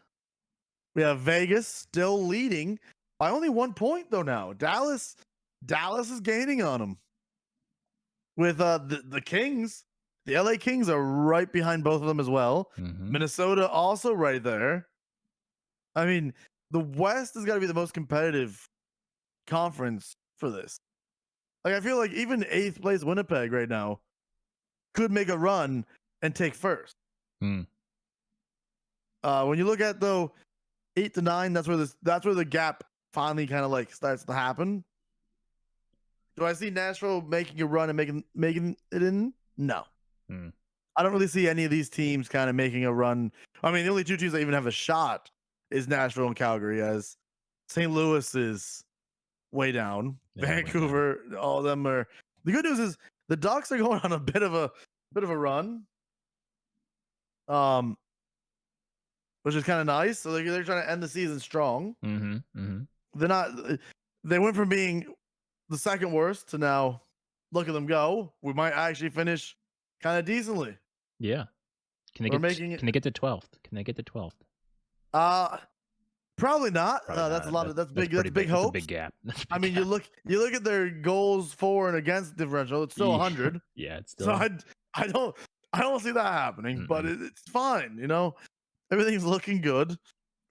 we have Vegas still leading by only 1 point though now. Dallas is gaining on them. With the Kings, the LA Kings are right behind both of them as well. Minnesota also right there. I mean, the West has got to be the most competitive conference for this. Like, I feel like even 8th place Winnipeg right now could make a run and take first. When you look at though 8 to 9, that's where the gap finally kind of starts to happen. Do I see Nashville making a run and making it in? No. I don't really see any of these teams kind of making a run. I mean, the only 2 teams that even have a shot is Nashville and Calgary, as St. Louis is way down. Vancouver, all of them are. The good news is the Ducks are going on a bit of a run. Which is kind of nice. So they're trying to end the season strong. They're not. They went from being the second worst to now. Look at them go. We might actually finish kind of decently. Yeah. Can they get to 12th? Can they get to 12th? Probably not. That's a lot of that's big hope. That's a big gap. I mean, you look at their goals for and against differential. It's still 100. Yeah, it's still. So I don't see that happening. But it's fine. You know, everything's looking good.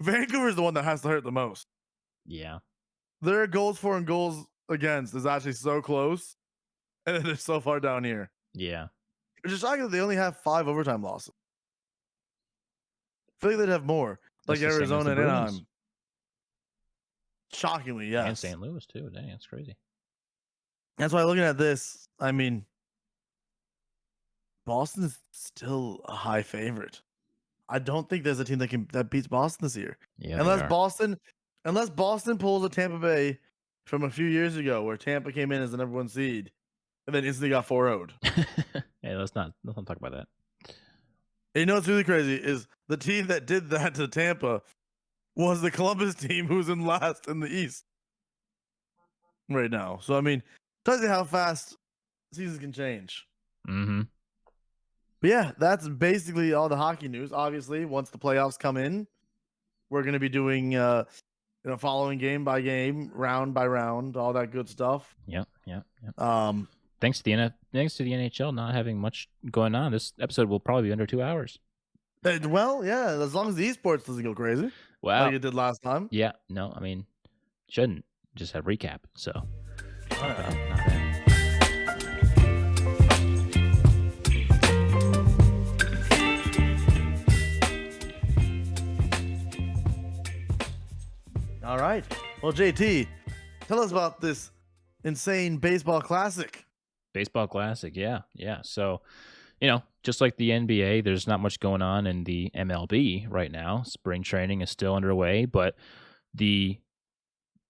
Vancouver's the one that has to hurt the most. Yeah. Their goals for and goals against is actually so close, and then they're so far down here. Yeah. It's just shocking that they only have 5 overtime losses. I feel like they'd have more, like Arizona and Anaheim. Shockingly, yes. And St. Louis, too. Dang, that's crazy. That's why looking at this, I mean, Boston's still a high favorite. I don't think there's a team that beats Boston this year. Yeah, unless Boston pulls a Tampa Bay from a few years ago, where Tampa came in as the number 1 seed and then instantly got 4-0'd. Hey, let's not talk about that. You know what's really crazy is the team that did that to Tampa was the Columbus team, who's in last in the East right now. So I mean, tells you how fast seasons can change. But yeah, that's basically all the hockey news. Obviously, once the playoffs come in, we're going to be doing, following game by game, round by round, all that good stuff. Yep. Thanks to the NHL not having much going on, this episode will probably be under 2 hours. Well, yeah, as long as the esports doesn't go crazy. Wow. Like it did last time. Yeah. No, I mean, shouldn't just have recap. So. Not bad. All right. Well, JT, tell us about this insane baseball classic. Baseball classic, yeah. So, just like the NBA, there's not much going on in the MLB right now. Spring training is still underway, but the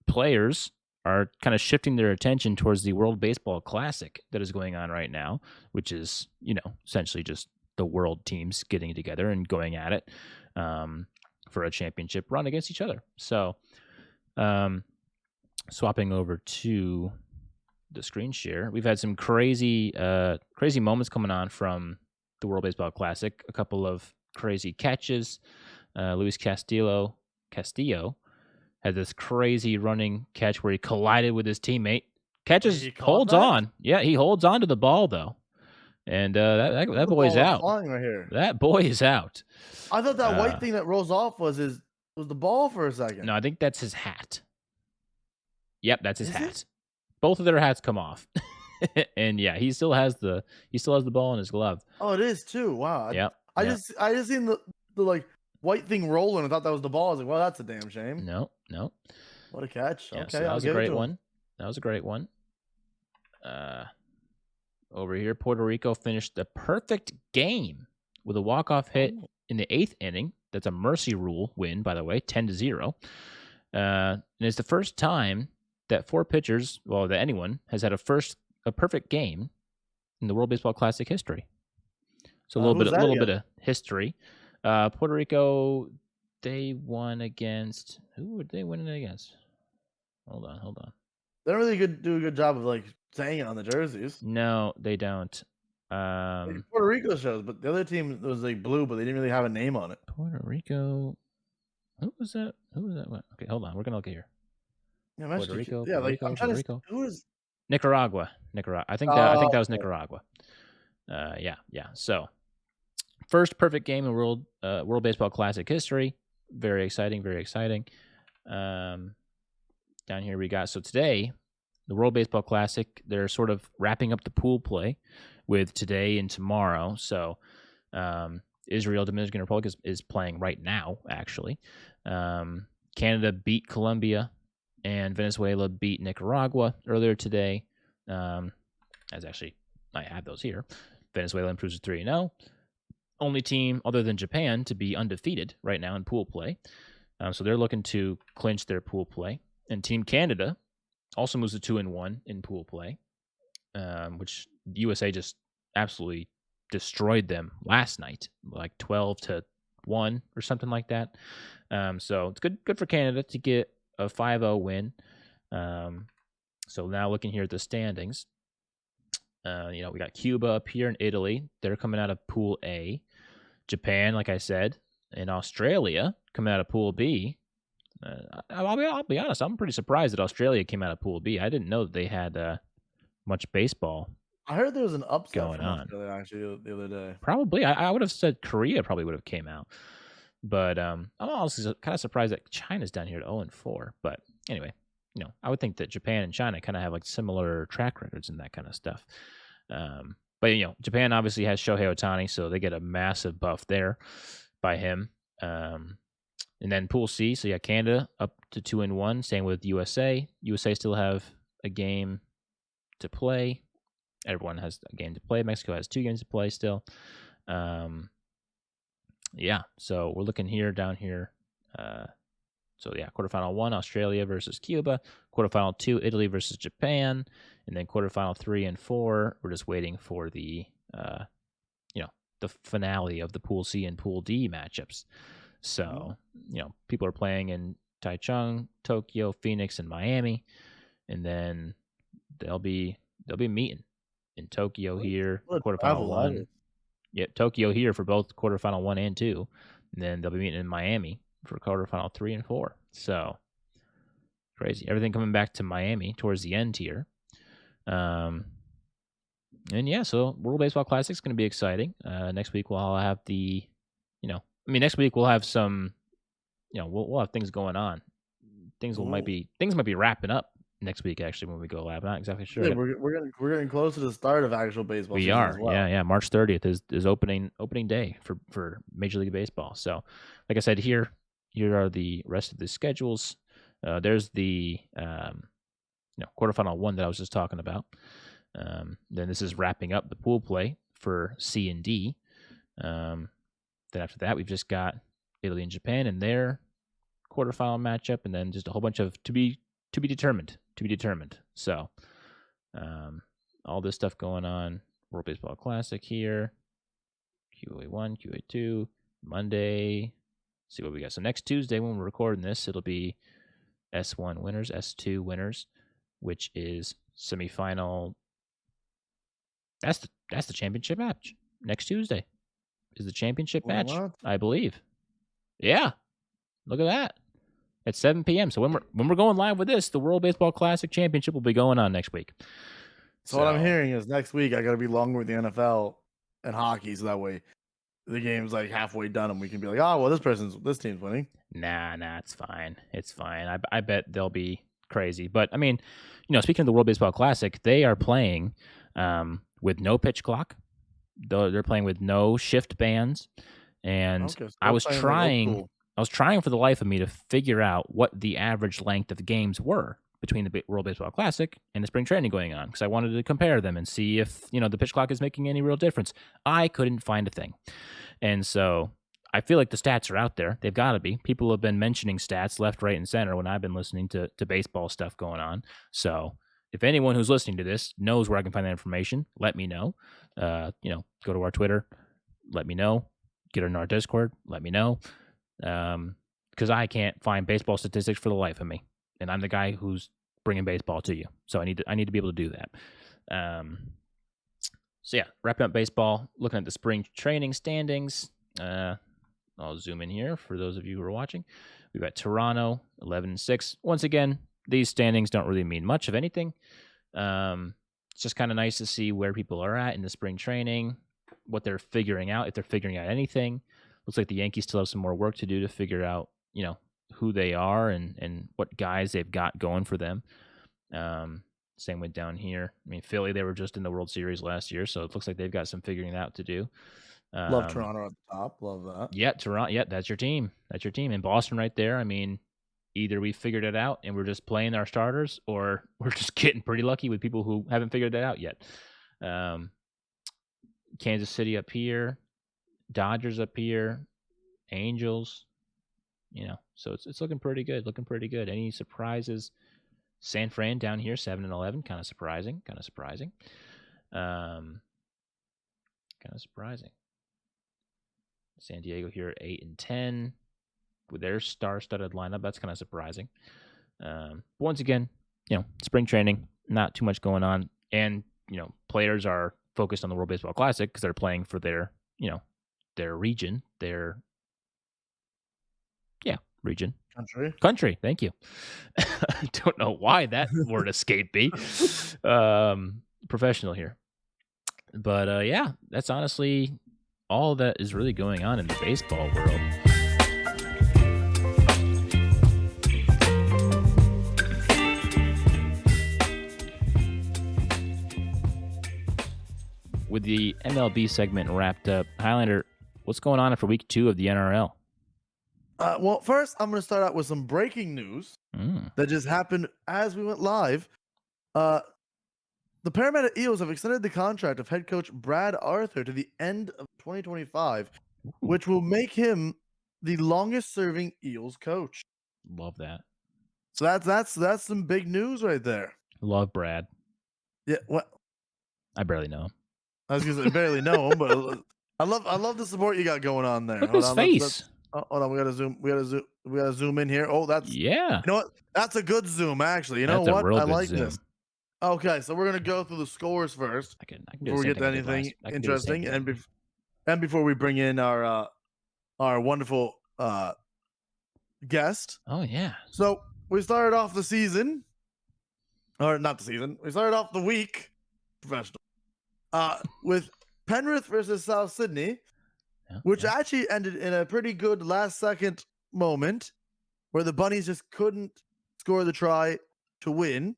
players are kind of shifting their attention towards the World Baseball Classic that is going on right now, which is, essentially just the world teams getting together and going at it for a championship run against each other. So, swapping over to the screen share, we've had some crazy moments coming on from the World Baseball Classic. A couple of crazy catches. Luis Castillo had this crazy running catch where he collided with his teammate. Holds on. Yeah, he holds on to the ball though, and that boy's out. Flying right here. That boy is out. I thought that white thing that rolls off was the ball for a second. No, I think that's his hat. Yep, that's his hat. Both of their hats come off. And yeah, he still has the ball in his glove. Oh, it is too. Wow. Yeah. I just seen the like white thing rolling. I thought that was the ball. I was like, well, that's a damn shame. No. What a catch. Yeah, okay, so that was a great one. That was a great one. Over here, Puerto Rico finished the perfect game with a walk-off hit in the 8th inning. That's a mercy rule win, by the way, 10-0. And it's the first time that 4 pitchers, that anyone has had a perfect game in the World Baseball Classic history. So a little bit of history. Puerto Rico, they won against, who were they winning against? Hold on. They don't really do a good job of like saying it on the jerseys. No, they don't. Puerto Rico shows, but the other team was like blue, but they didn't really have a name on it. Puerto Rico. Who was that? Okay, hold on. We're gonna look here. Yeah, Puerto Rico. Puerto Rico. Who is Nicaragua? I think that was Nicaragua. Yeah. So, first perfect game in World Baseball Classic history. Very exciting. Down here we got, so today, the World Baseball Classic, they're sort of wrapping up the pool play with today and tomorrow. So, Israel, Dominican Republic is playing right now, actually. Canada beat Colombia, and Venezuela beat Nicaragua earlier today. As actually, I have those here. Venezuela improves to 3-0. Only team other than Japan to be undefeated right now in pool play. So they're looking to clinch their pool play. And Team Canada also moves to 2-1 in pool play. which USA just absolutely destroyed them last night, like 12-1 or something like that. So it's good for Canada to get a 5-0 win. So now looking here at the standings, we got Cuba up here and Italy. They're coming out of Pool A. Japan, like I said, and Australia coming out of Pool B. I'll be honest, I'm pretty surprised that Australia came out of Pool B. I didn't know that they had much baseball. I heard there was an upset going from on. Australia actually the other day. Probably. I would have said Korea probably would have came out. But I'm also kind of surprised that China's down here at 0-4. But anyway, I would think that Japan and China kind of have like similar track records and that kind of stuff. But Japan obviously has Shohei Ohtani, so they get a massive buff there by him. And then Pool C, so Canada up to 2-1. Same with USA. USA still have a game to play. Everyone has a game to play. Mexico has 2 games to play still. So we're looking down here. Quarterfinal 1, Australia versus Cuba. Quarterfinal 2, Italy versus Japan. And then quarterfinal 3 and 4, we're just waiting for the the finale of the Pool C and Pool D matchups. So, people are playing in Taichung, Tokyo, Phoenix, and Miami. And then they'll be meeting in Tokyo here, quarterfinal 1. Yeah, Tokyo here for both quarterfinal 1 and 2. And then they'll be meeting in Miami for quarterfinal 3 and 4. So crazy. Everything coming back to Miami towards the end here. So World Baseball Classic is going to be exciting. Next week we'll have next week we'll have some, we'll have things going on. Things might be wrapping up next week actually when we go live. I'm not exactly sure. Yeah, we're getting close to the start of actual baseball. We are, as well. Yeah. March 30th is opening day for Major League Baseball. So, like I said, here are the rest of the schedules. There's the quarterfinal 1 that I was just talking about. Then this is wrapping up the pool play for C and D. Then after that, we've just got Italy and Japan in their quarterfinal matchup, and then just a whole bunch of to be determined. So, all this stuff going on. World Baseball Classic here. QA1, QA2, Monday. See what we got. So next Tuesday when we're recording this, it'll be S1 winners, S2 winners, which is semifinal. That's the championship match. Next Tuesday is the championship match, I believe. Yeah. Look at that. At 7 p.m. So when we're going live with this, the World Baseball Classic Championship will be going on next week. So what I'm hearing is next week I got to be longer with the NFL and hockey, so that way the game's like halfway done and we can be like, oh, well, this team's winning. Nah, it's fine. It's fine. I bet they'll be crazy. But I mean, speaking of the World Baseball Classic, they are playing with no pitch clock. They're playing with no shift bands, and so I was trying for the life of me to figure out what the average length of games were between the World Baseball Classic and the spring training going on, because I wanted to compare them and see if the pitch clock is making any real difference. I couldn't find a thing, and so I feel like the stats are out there. They've got to be. People have been mentioning stats left, right, and center when I've been listening to baseball stuff going on. So if anyone who's listening to this knows where I can find that information, let me know. Go to our Twitter, let me know. Get in our Discord, let me know. Because I can't find baseball statistics for the life of me, and I'm the guy who's bringing baseball to you. So I need to be able to do that. Wrapping up baseball, looking at the spring training standings. I'll zoom in here for those of you who are watching. We've got Toronto 11-6. Once again, these standings don't really mean much of anything. It's just kind of nice to see where people are at in the spring training, what they're figuring out, if they're figuring out anything. Looks like the Yankees still have some more work to do to figure out, who they are and what guys they've got going for them. Same with down here. I mean, Philly, they were just in the World Series last year, so it looks like they've got some figuring out to do. Love Toronto at the top. Love that. Yeah, Toronto. Yeah, that's your team. And Boston right there. I mean, either we figured it out and we're just playing our starters, or we're just getting pretty lucky with people who haven't figured it out yet. Kansas City up here, Dodgers up here, Angels. So it's looking pretty good. Any surprises San Fran down here 7-11, kind of surprising. San Diego here 8-10 with their star-studded lineup. That's kind of surprising. But once again, spring training, not too much going on, and players are focused on the World Baseball Classic because they're playing for their region, region. Country. Thank you. I don't know why that word escaped me. Professional here. But that's honestly all that is really going on in the baseball world. With the MLB segment wrapped up, Highlander, what's going on after week 2 of the NRL? Well, first, I'm going to start out with some breaking news that just happened as we went live. The Parramatta Eels have extended the contract of head coach Brad Arthur to the end of 2025, which will make him the longest-serving Eels coach. Love that. So that's some big news right there. Love Brad. Yeah, what? I barely know him. I was gonna say barely know him, but I love the support you got going on there. Look at his face. Hold on, we gotta zoom in here. Oh, that's You know what? That's a good zoom, actually. You know That's what? a real I good like zoom. this. Okay, so we're gonna go through the scores first I can do before we get to anything interesting, and before we bring in our wonderful guest. Oh yeah. So we started off the season, or not the season. We started off the week professional with Penrith versus South Sydney, which actually ended in a pretty good last-second moment where the Bunnies just couldn't score the try to win.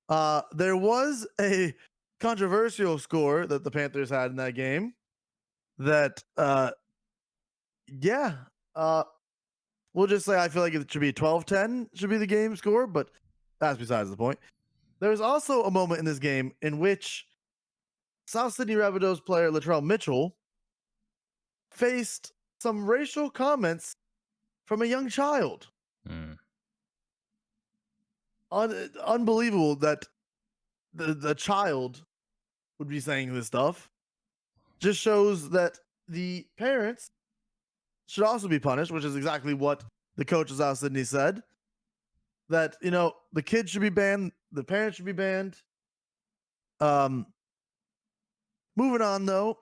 There was a controversial score that the Panthers had in that game that, we'll just say I feel like it should be 12-10 should be the game score, but that's besides the point. There's also a moment in this game in which South Sydney Rabbitohs player Latrell Mitchell faced some racial comments from a young child. Unbelievable that the child would be saying this stuff. Just shows that the parents should also be punished, which is exactly what the coach of South Sydney said. That, the kids should be banned, the parents should be banned. Moving on, though,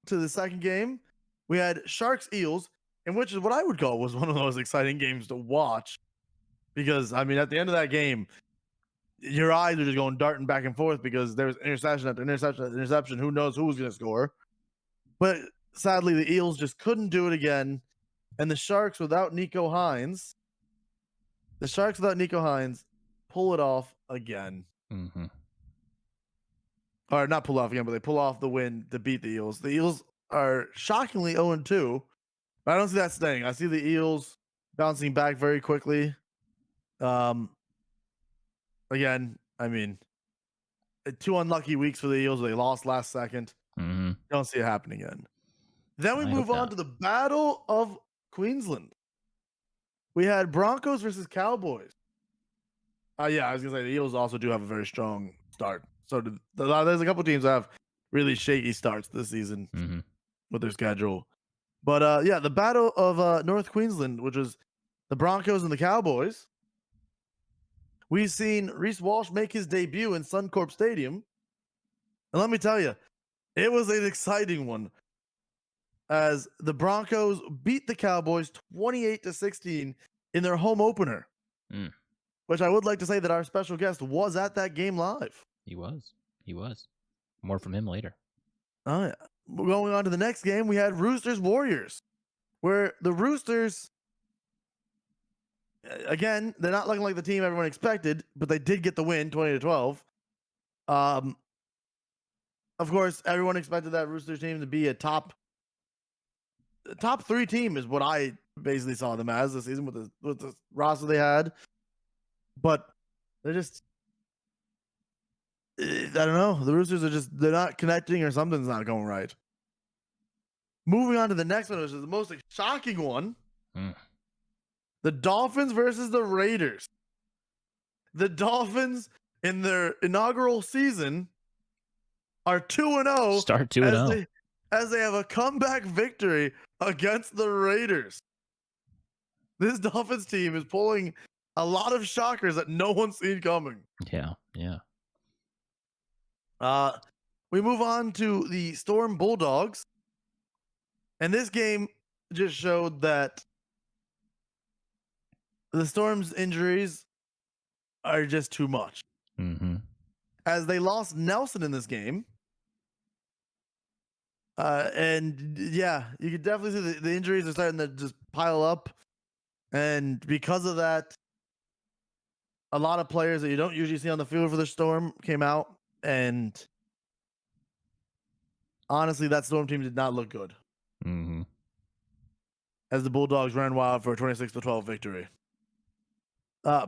to the second game, we had Sharks Eels, in which is what I would call was one of the most exciting games to watch. Because, at the end of that game, your eyes are just going darting back and forth because there was interception after interception after interception. Who knows who was going to score? But sadly, the Eels just couldn't do it again. And the Sharks, without Nico Hines, pull it off again. Mm-hmm. Or not pull off again, but they pull off the win to beat the Eels. The Eels are shockingly 0-2. But I don't see that staying. I see the Eels bouncing back very quickly. Again, 2 unlucky weeks for the Eels. They lost last second. Mm-hmm. Don't see it happen again. Then we move on to the Battle of Queensland. We had Broncos versus Cowboys. I was going to say the Eels also do have a very strong start. So there's a couple teams that have really shaky starts this season with their schedule. But the Battle of North Queensland, which was the Broncos and the Cowboys. We've seen Reece Walsh make his debut in Suncorp Stadium. And let me tell you, it was an exciting one as the Broncos beat the Cowboys 28-16 in their home opener. Which I would like to say that our special guest was at that game live. He was. More from him later. Oh, yeah. Going on to the next game, we had Roosters Warriors, where the Roosters, again, they're not looking like the team everyone expected, but they did get the win, 20-12. Of course, everyone expected that Roosters team to be a top 3 team is what I basically saw them as this season with the roster they had. But they're just, I don't know. The Roosters are they're not connecting or something's not going right. Moving on to the next one, which is the most shocking one. The Dolphins versus the Raiders. The Dolphins in their inaugural season are 2-0. Start 2-0. As they have a comeback victory against the Raiders. This Dolphins team is pulling a lot of shockers that no one's seen coming. Yeah, yeah. We move on to the Storm Bulldogs. And this game just showed that the Storm's injuries are just too much. Mm-hmm. As they lost Nelson in this game. And yeah, you could definitely see the injuries are starting to just pile up. And because of that, a lot of players that you don't usually see on the field for the Storm came out. And honestly, that Storm team did not look good. Mm-hmm. As the Bulldogs ran wild for a 26-12 victory.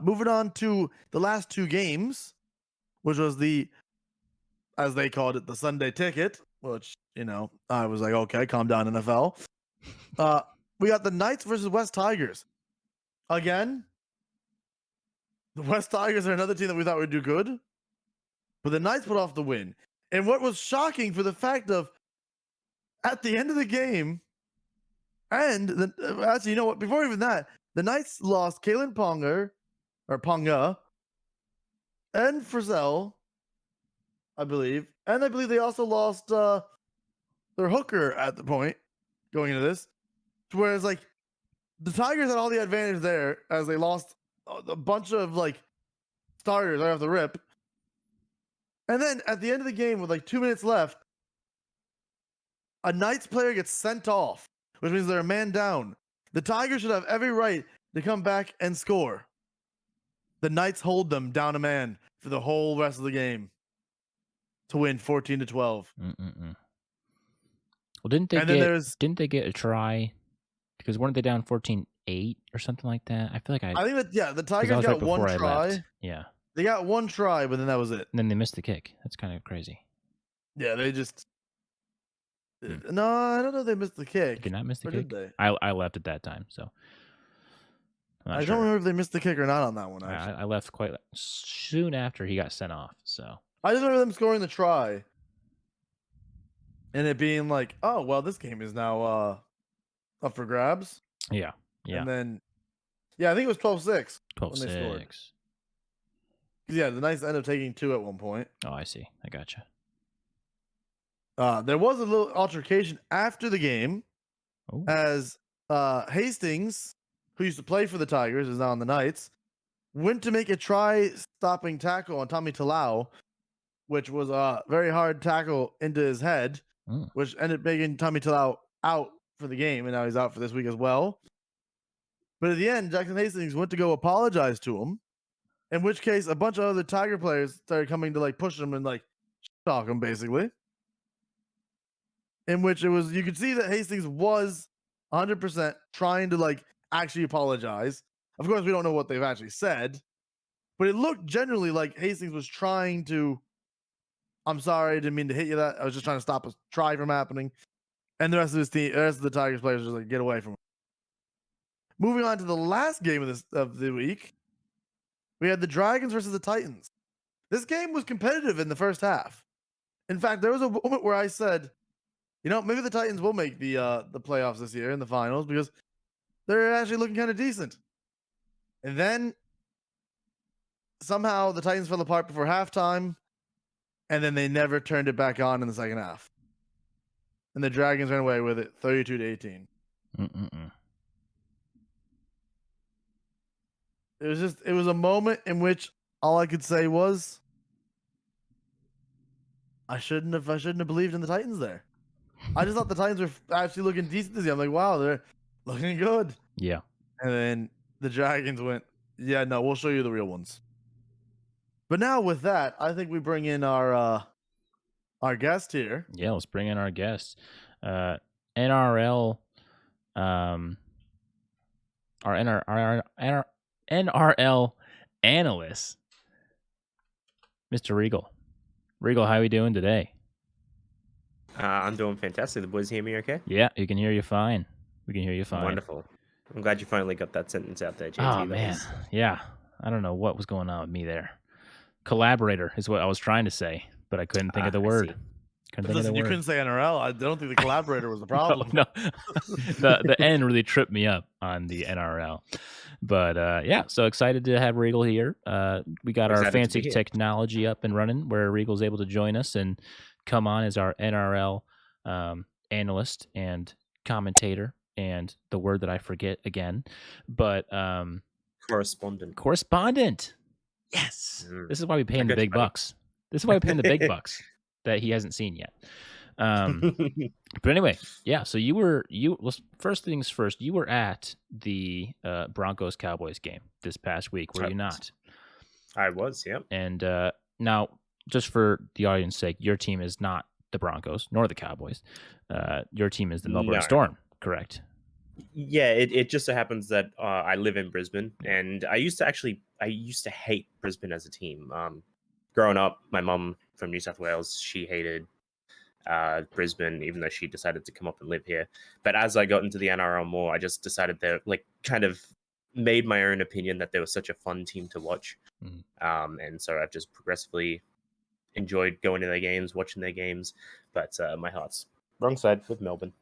Moving on to the last two games, which was as they called it, the Sunday ticket, which, I was like, okay, calm down, NFL. We got the Knights versus West Tigers. Again, the West Tigers are another team that we thought would do good, but the Knights put off the win. And what was shocking for the fact of, at the end of the game, and actually, you know what? Before even that, the Knights lost Kalen Ponga, and Frizzell, I believe. And I believe they also lost their hooker at the point going into this. Whereas, the Tigers had all the advantage there as they lost a bunch of, starters right off the rip. And then at the end of the game with, 2 minutes left, a Knights player gets sent off, which means they're a man down. The Tigers should have every right to come back and score. The Knights hold them down a man for the whole rest of the game to win 14-12. Well, didn't they get a try? Because weren't they down 14-8 or something like that? I feel like I think that the Tigers got one try. Yeah. They got one try, but then that was it. And then they missed the kick. That's kind of crazy. Yeah, they just No, I don't know if they missed the kick. Did not miss the or kick? Did they? I left at that time, so I don't remember if they missed the kick or not on that one. Actually. I left quite soon after he got sent off. So I just remember them scoring the try, and it being like, "Oh, well, this game is now up for grabs." Yeah. And then, I think it was 12-6. 12-6. Yeah, the Knights ended up taking 2 at one point. Oh, I see. I gotcha. There was a little altercation after the game, as Hastings, who used to play for the Tigers, is now on the Knights, went to make a try-stopping tackle on Tommy Talau, which was a very hard tackle into his head, which ended up making Tommy Talau out for the game, and now he's out for this week as well. But at the end, Jackson Hastings went to go apologize to him, in which case a bunch of other Tiger players started coming to push him and talk him, basically. In which you could see that Hastings was 100% trying to actually apologize. Of course, we don't know what they've actually said, but it looked generally like Hastings was trying to, "I'm sorry, I didn't mean to hit you that. I was just trying to stop a try from happening." And the rest of his team, the rest of the Tigers players just get away from him. Moving on to the last game of the week, we had the Dragons versus the Titans. This game was competitive in the first half. In fact, there was a moment where I said, maybe the Titans will make the playoffs this year in the finals because they're actually looking kind of decent. And then somehow the Titans fell apart before halftime, and then they never turned it back on in the second half. And the Dragons ran away with it, 32-18. It was a moment in which all I could say was, I shouldn't have believed in the Titans there. I just thought the Titans were actually looking decent this year. I'm like, wow, they're looking good. Yeah. And then the Dragons went, yeah, no, we'll show you the real ones. But now with that, I think we bring in our guest here. Yeah, let's bring in our guest. NRL our NRL analyst, Mr. Regal. Regal, how are we doing today? I'm doing fantastic. The boys hear me okay? Yeah, you can hear you fine. We can hear you fine. Wonderful. I'm glad you finally got that sentence out there, JT. Oh, man. Yeah. I don't know what was going on with me there. Collaborator is what I was trying to say, but I couldn't think of the word. Listen, you couldn't say NRL. I don't think the collaborator was the problem. No. The N really tripped me up on the NRL. But yeah, so excited to have Regal here. We got our fancy technology up and running where Regal's able to join us and come on as our NRL analyst and commentator, and the word that I forget again, but correspondent. Yes. This is why we pay him the big bucks. This is why we pay him the big bucks that he hasn't seen yet. But anyway, yeah. So first things first. You were at the Broncos Cowboys game this past week, were you not? I was, yeah. And now, just for the audience's sake, your team is not the Broncos nor the Cowboys. Your team is the Melbourne Storm, correct? Yeah, it just so happens that I live in Brisbane, and I used to hate Brisbane as a team. Growing up, my mum from New South Wales, she hated Brisbane, even though she decided to come up and live here. But as I got into the NRL more, I just decided that, kind of made my own opinion that they were such a fun team to watch. And so I've just progressively enjoyed going to their games, watching their games. But my heart's wrong side with Melbourne.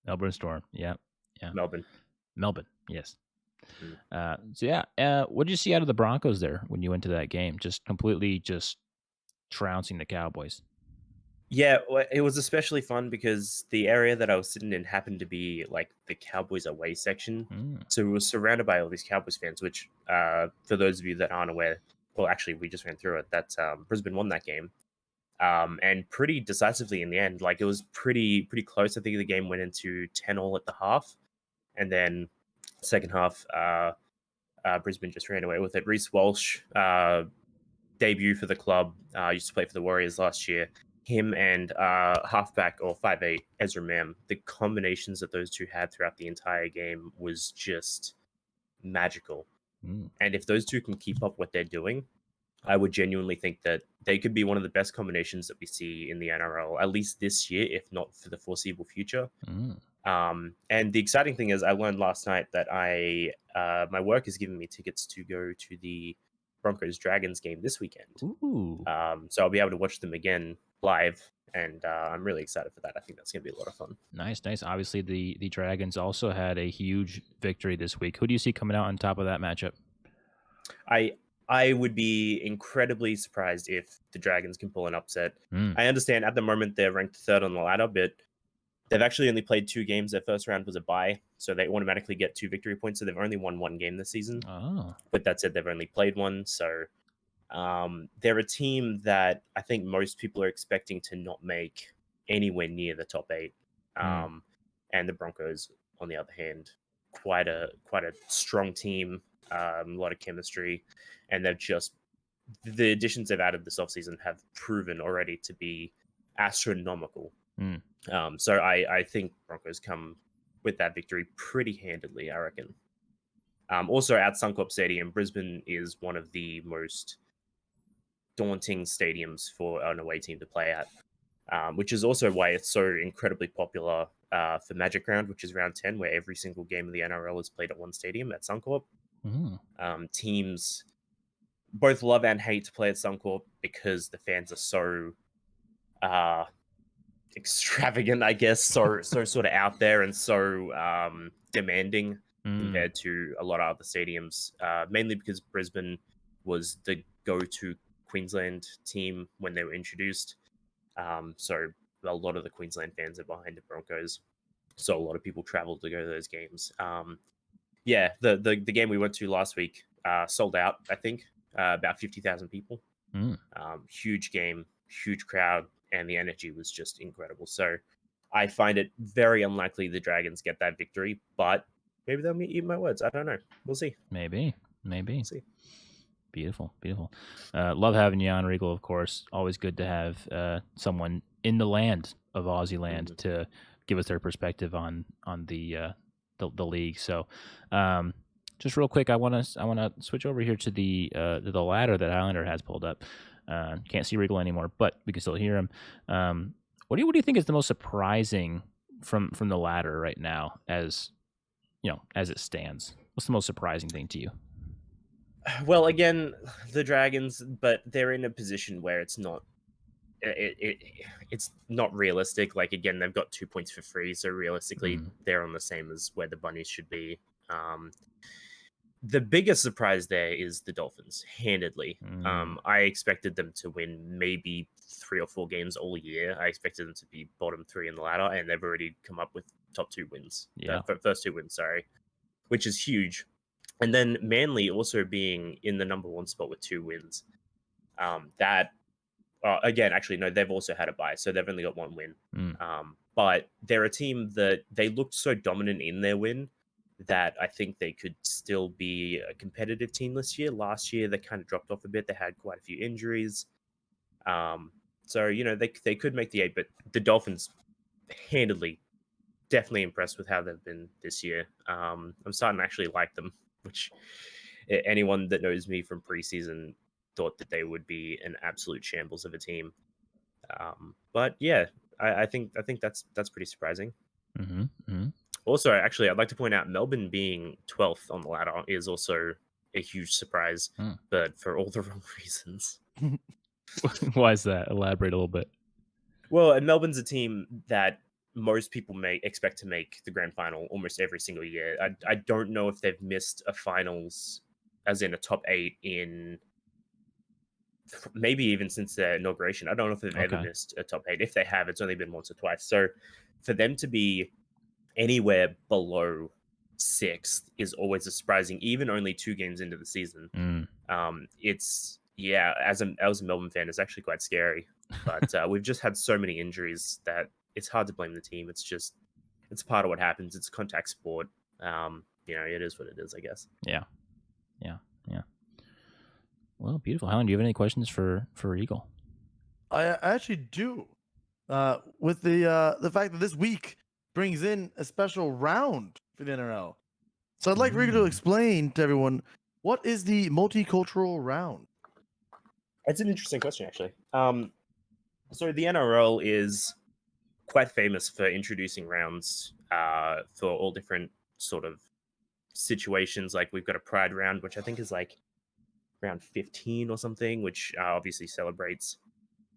Melbourne Storm, yeah. Melbourne, yes. What did you see out of the Broncos there when you went to that game? Just completely trouncing the Cowboys. Yeah, it was especially fun because the area that I was sitting in happened to be the Cowboys away section. So we were surrounded by all these Cowboys fans, which for those of you that aren't aware, well, actually, we just ran through it, that Brisbane won that game. And pretty decisively in the end. It was pretty close. I think the game went into 10-all at the half, and then second half, Brisbane just ran away with it. Reece Walsh, debut for the club, used to play for the Warriors last year. Him and halfback or 5'8" Ezra Mam, the combinations that those two had throughout the entire game was just magical. And if those two can keep up what they're doing, I would genuinely think that they could be one of the best combinations that we see in the NRL, at least this year, if not for the foreseeable future. And the exciting thing is I learned last night that my work has given me tickets to go to the Broncos Dragons game this weekend. So I'll be able to watch them again live, and I'm really excited for that. I think that's going to be a lot of fun. Nice. Obviously, the Dragons also had a huge victory this week. Who do you see coming out on top of that matchup? I would be incredibly surprised if the Dragons can pull an upset. I understand at the moment they're ranked third on the ladder, but they've actually only played 2 games. Their first round was a bye, so they automatically get 2 victory points. So they've only won 1 game this season. But that said, they've only played 1. So they're a team that I think most people are expecting to not make anywhere near the top 8. And the Broncos, on the other hand, quite a strong team, a lot of chemistry, and the additions they've added this offseason have proven already to be astronomical. So I think Broncos come with that victory pretty handedly, I reckon. Also at Suncorp Stadium, Brisbane is one of the most daunting stadiums for an away team to play at, which is also why it's so incredibly popular for Magic Round, which is round 10, where every single game of the NRL is played at one stadium at Suncorp. Teams both love and hate to play at Suncorp because the fans are so extravagant, I guess, so sort of out there and so demanding compared to a lot of other stadiums, mainly because Brisbane was the go-to Queensland team when they were introduced. So a lot of the Queensland fans are behind the Broncos. So a lot of people travel to go to those games. The game we went to last week sold out, I think, about 50,000 people. Huge game, huge crowd, and the energy was just incredible. So I find it very unlikely the Dragons get that victory, but maybe they'll eat my words. I don't know. We'll see. Maybe. We'll see. Beautiful. Love having you on, Regal, of course. Always good to have someone in the land of Aussie land to give us their perspective on the league. So just real quick, I want to switch over here to the ladder that Highlander has pulled up. Can't see Regal anymore, but we can still hear him. What do you think is the most surprising from the ladder right now, as it stands? What's the most surprising thing to you? Well, again, the Dragons, but they're in a position where it's not. It's not realistic. Like again, they've got 2 points for free, so realistically, they're on the same as where the Bunnies should be. The biggest surprise there is the Dolphins, handedly. I expected them to win maybe 3 or 4 games all year. I expected them to be bottom 3 in the ladder, and they've already come up with top 2 wins. Yeah, first 2 wins, sorry, which is huge. And then Manly also being in the number 1 spot with 2 wins. That again, actually, no, they've also had a bye, so they've only got 1 win. But they're a team that they looked so dominant in their win that I think they could still be a competitive team this year. Last year, they kind of dropped off a bit. They had quite a few injuries. So, they could make the 8, but the Dolphins handedly, definitely impressed with how they've been this year. I'm starting to actually like them, which anyone that knows me from preseason thought that they would be an absolute shambles of a team. But yeah, I think that's pretty surprising. Also, actually, I'd like to point out Melbourne being 12th on the ladder is also a huge surprise, but for all the wrong reasons. Why is that? Elaborate a little bit. Well, and Melbourne's a team that most people may expect to make the grand final almost every single year. I don't know if they've missed a finals, as in a top 8, in maybe even since their inauguration. I don't know if they've ever missed a top 8. If they have, it's only been once or twice. So for them to be anywhere below 6th is always a surprising, even only 2 games into the season. It's, yeah, as a Melbourne fan, it's actually quite scary. But we've just had so many injuries that it's hard to blame the team. It's part of what happens. It's a contact sport. It is what it is, I guess. Yeah. Well, beautiful. Hylander, do you have any questions for Eagle? I actually do. With the fact that this week brings in a special round for the NRL. So I'd like Rico to explain to everyone, what is the multicultural round? It's an interesting question, actually. So the NRL is quite famous for introducing rounds for all different sort of situations. Like we've got a Pride round, which I think is like round 15 or something, which obviously celebrates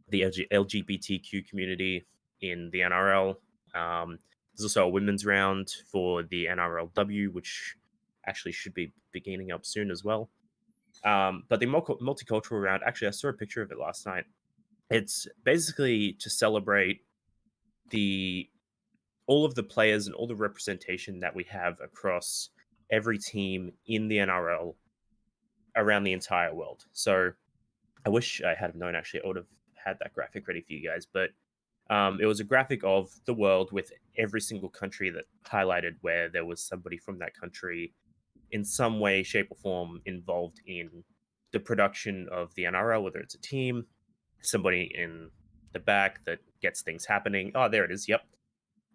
the LGBTQ community in the NRL. There's also a women's round for the NRLW, which actually should be beginning up soon as well. But the multicultural round, actually, I saw a picture of it last night. It's basically to celebrate all of the players and all the representation that we have across every team in the NRL around the entire world. So I wish I had known, actually, I would have had that graphic ready for you guys, but it was a graphic of the world with every single country that highlighted where there was somebody from that country in some way, shape, or form involved in the production of the NRL, whether it's a team, somebody in the back that gets things happening. Oh, there it is. Yep.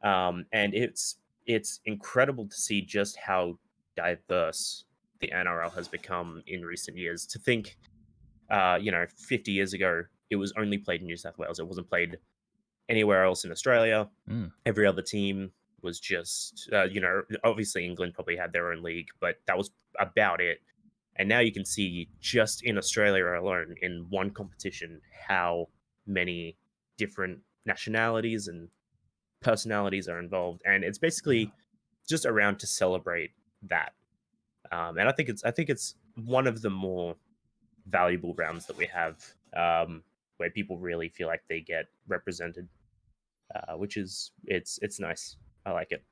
And it's incredible to see just how diverse the NRL has become in recent years. To think, 50 years ago, it was only played in New South Wales. It wasn't played anywhere else in Australia. Every other team was just, obviously England probably had their own league, but that was about it. And now you can see just in Australia alone, in one competition, how many different nationalities and personalities are involved. And it's basically just around to celebrate that. And I think it's one of the more valuable rounds that we have, where people really feel like they get represented, which is it's nice. I like it.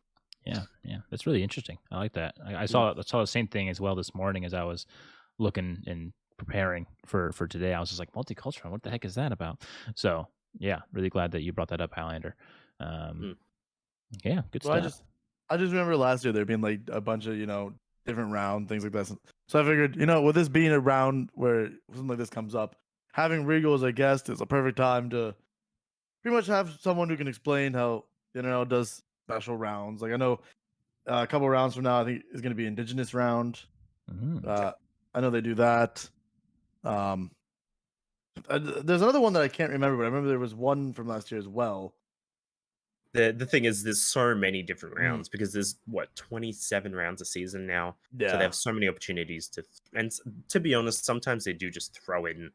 Yeah, that's really interesting. I like that. I saw the same thing as well this morning as I was looking and preparing for today. I was just like, multicultural, what the heck is that about? So yeah, really glad that you brought that up, Highlander. Yeah, good stuff. I just remember last year there being like a bunch of different round things like that. So I figured, with this being a round where something like this comes up, having Regal as a guest is a perfect time to pretty much have someone who can explain how the NRL does special rounds. Like I know a couple rounds from now, I think is going to be Indigenous round. I know they do that. There's another one that I can't remember, but I remember there was one from last year as well. the thing is, there's so many different rounds because there's 27 rounds a season now. Yeah. So they have so many opportunities and to be honest, sometimes they do just throw in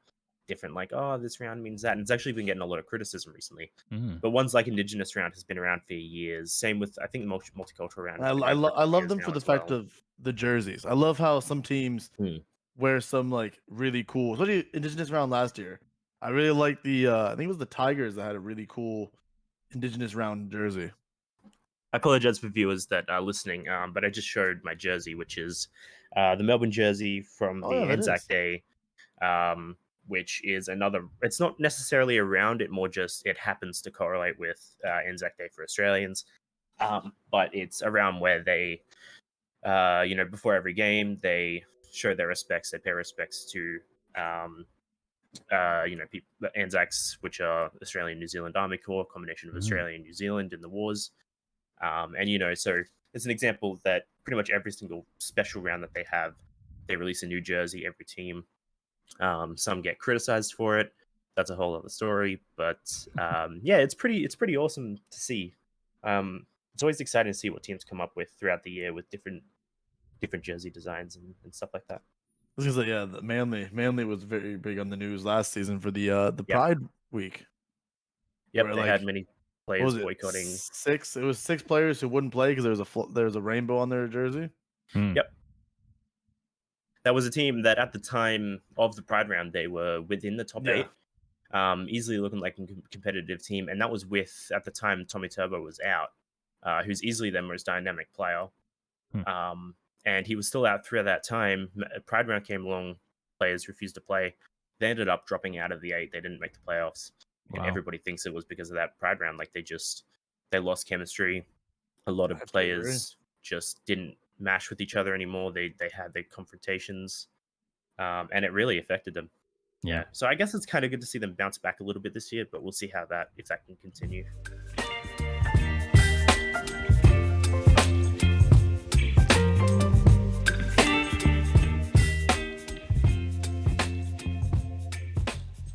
different, like, oh, this round means that, and it's actually been getting a lot of criticism recently. But ones like Indigenous round has been around for years. Same with, I think, multicultural round. I love them for the fact of the jerseys. I love how some teams wear some like really cool, especially Indigenous round last year. I really like the I think it was the Tigers that had a really cool Indigenous round jersey. I apologize for viewers that are listening, but I just showed my jersey, which is the Melbourne jersey from the Anzac Day, which is another. It's not necessarily a round; it happens to correlate with Anzac Day for Australians. But it's a round where they, before every game, they show their respects. They pay respects to people, Anzacs, which are Australian New Zealand Army Corps, a combination of Australia and New Zealand in the wars. So it's an example that pretty much every single special round that they have, they release a new jersey, every team. Some get criticized for it. That's a whole other story. But it's pretty awesome to see. It's always exciting to see what teams come up with throughout the year with different jersey designs and stuff like that. I was gonna say, the Manly was very big on the news last season for the Pride Week. Yep, they had many players boycotting. It was 6 players who wouldn't play because there was a rainbow on their jersey. Yep. That was a team that at the time of the Pride round, they were within the top 8, easily looking like a competitive team. And that was with, at the time, Tommy Turbo was out, who's easily their most dynamic player. And he was still out throughout that time. Pride round came along, players refused to play. They ended up dropping out of the 8. They didn't make the playoffs. Wow. And everybody thinks it was because of that Pride round. Like they lost chemistry. A lot of players just didn't mash with each other anymore. They had their confrontations, and it really affected them. Yeah. So I guess it's kind of good to see them bounce back a little bit this year, but we'll see if that can continue.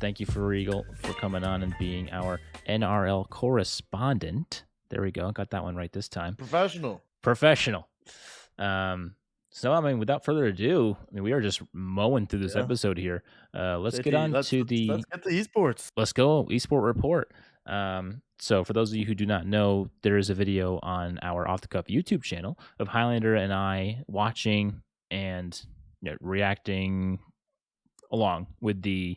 Thank you for Regal for coming on and being our NRL correspondent. There we go. Got that one right this time. Professional. So, I mean, without further ado, we are just mowing through this episode here. Let's get to Let's get to esports. Let's go. Esport report. So for those of you who do not know, there is a video on our OffTheCuff YouTube channel of Hylander and I watching and reacting along with the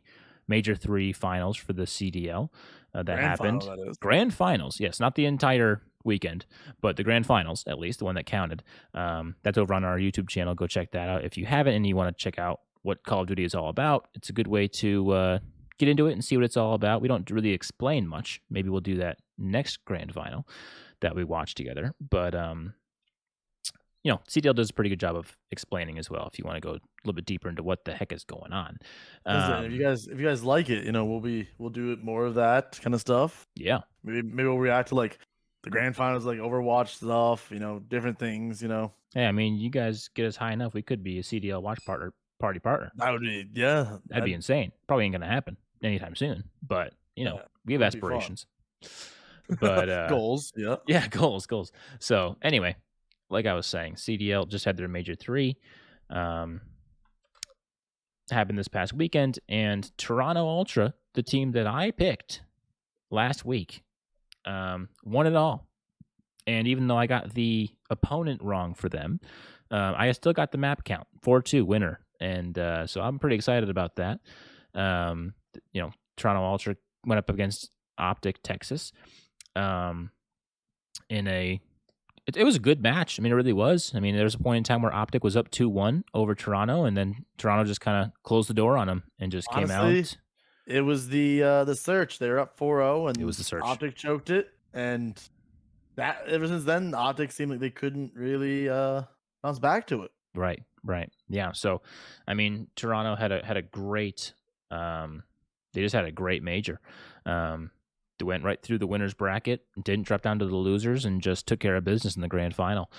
Major 3 finals for the CDL that happened. Grand finals, yes, not the entire weekend, but the grand finals, at least the one that counted. That's over on our YouTube channel. Go check that out if you haven't and you want to check out what Call of Duty is all about. It's a good way to get into it and see what it's all about. We don't really explain much. Maybe we'll do that next grand final that we watch together. But CDL does a pretty good job of explaining as well. If you want to go a little bit deeper into what the heck is going on, if you guys like it, we'll do more of that kind of stuff. Yeah, maybe we'll react to like the grand finals, like Overwatch stuff. Different things. Hey, I mean, you guys get us high enough, we could be a CDL watch party partner. That would be that'd be insane. Probably ain't gonna happen anytime soon, but we have aspirations. But goals, goals. So anyway, like I was saying, CDL just had their Major 3 happened this past weekend, and Toronto Ultra, the team that I picked last week, won it all. And even though I got the opponent wrong for them, I still got the map count, 4-2 winner. And so I'm pretty excited about that. Toronto Ultra went up against Optic Texas it was a good match. I mean, it really was. I mean, there was a point in time where Optic was up 2-1 over Toronto, and then Toronto just kind of closed the door on them and just came out. It was the search. They were up 4-0, and it was the search. Optic choked it, and that ever since then, Optic seemed like they couldn't really bounce back to it. Right. Yeah. So, I mean, Toronto had a great. They just had a great major. They went right through the winners bracket, didn't drop down to the losers, and just took care of business in the grand final.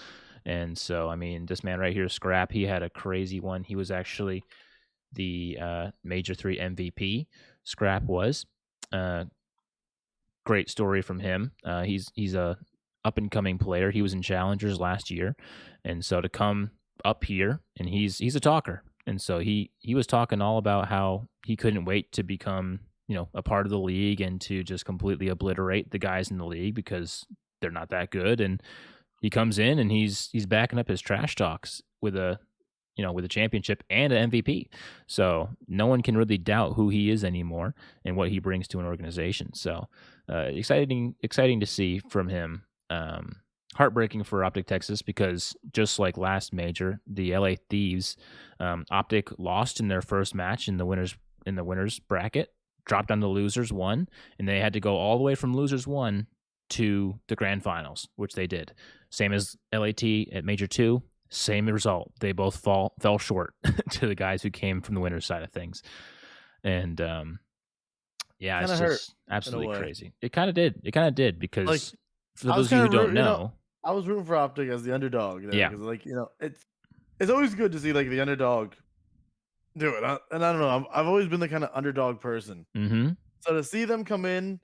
And so, I mean, this man right here, Scrap, he had a crazy one. He was actually the Major 3 MVP. Scrap was. great story from him. He's a up and coming player. He was in Challengers last year, and so to come up here, and he's a talker, and so he was talking all about how he couldn't wait to become a part of the league and to just completely obliterate the guys in the league because they're not that good. And he comes in and he's backing up his trash talks with a championship and an MVP. So no one can really doubt who he is anymore and what he brings to an organization. So exciting to see from him. Heartbreaking for Optic Texas because just like last major, the LA Thieves, Optic lost in their first match in the winners bracket, dropped down to losers 1, and they had to go all the way from losers 1 to the grand finals, which they did. Same as LAT at major 2. Same result. They both fell short to the guys who came from the winner's side of things. And yeah, it's just absolutely crazy. It kind of did because for those of you who don't know, I was rooting for Optic as the underdog. Yeah, because it's always good to see the underdog do it. And I don't know, I've always been the kind of underdog person. Mm-hmm. So to see them come in,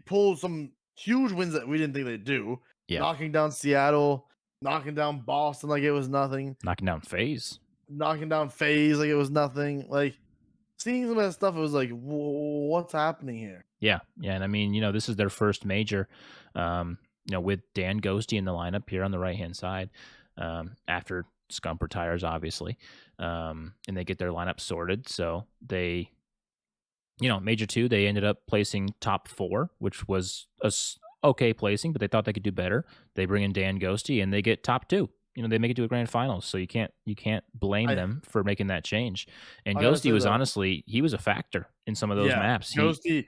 pull some huge wins that we didn't think they'd do, knocking down Seattle, knocking down Boston like it was nothing, knocking down FaZe like it was nothing. Seeing some of that stuff, it was like, what's happening here? Yeah, and I mean, this is their first major, with Dan Ghosty in the lineup here on the right-hand side, after Scump retires, obviously, and they get their lineup sorted. So they, major 2, they ended up placing top 4, which was a okay placing, but they thought they could do better. They bring in Dan Ghosty and they get top 2. They make it to a grand finals, so you can't blame them for making that change. And Ghosty was honestly, he was a factor in some of those maps. Ghosty,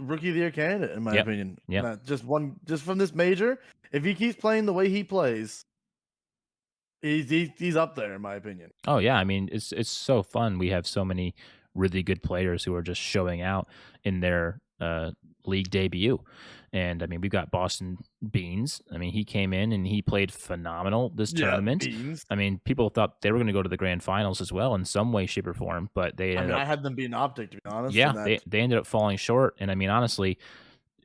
rookie of the year candidate in my opinion. Yeah, just from this major. If he keeps playing the way he plays, he's up there in my opinion. Oh yeah, I mean it's so fun. We have so many really good players who are just showing out in their league debut. And I mean, we've got Boston Beans. I mean, he came in and he played phenomenal this tournament. Beans. I mean, people thought they were going to go to the grand finals as well in some way, shape, or form, but they ended up, I had them beating Optic, to be honest. Yeah, they ended up falling short. And I mean, honestly,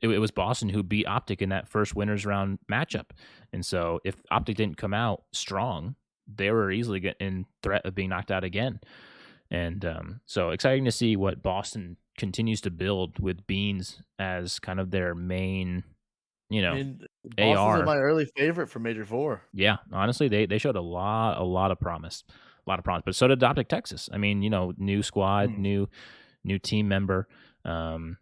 it was Boston who beat Optic in that first winners round matchup. And so if Optic didn't come out strong, they were easily in threat of being knocked out again. And so exciting to see what Boston continues to build with Beans as kind of their main, AR. Is my early favorite for Major 4. Yeah, honestly, they showed a lot of promise. But so did Optic Texas. I mean, new squad, new team member. And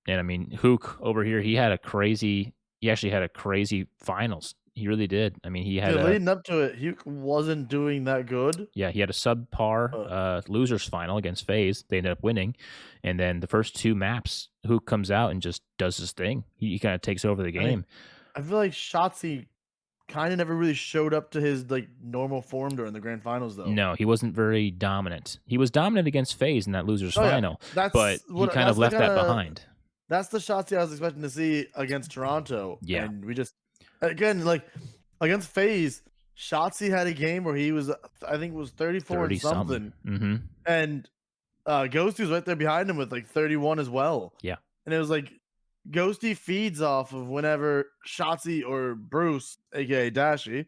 I mean, Hook over here, he actually had a crazy finals. He really did. I mean, he had leading up to it, Hugh wasn't doing that good. Yeah, he had a subpar losers final against FaZe. They ended up winning, and then the first 2 maps, Hook comes out and just does his thing. He kind of takes over the game. I feel like Shotzi kind of never really showed up to his normal form during the grand finals, though. No, he wasn't very dominant. He was dominant against FaZe in that losers final, but he kind of left that behind. That's the Shotzi I was expecting to see against Toronto. Yeah, and we just. Again, against FaZe, Shotzi had a game where he was, I think it was 34 and something. Mm-hmm. And Ghosty was right there behind him with 31 as well. Yeah. And it was Ghosty feeds off of whenever Shotzi or Bruce, aka Dashy,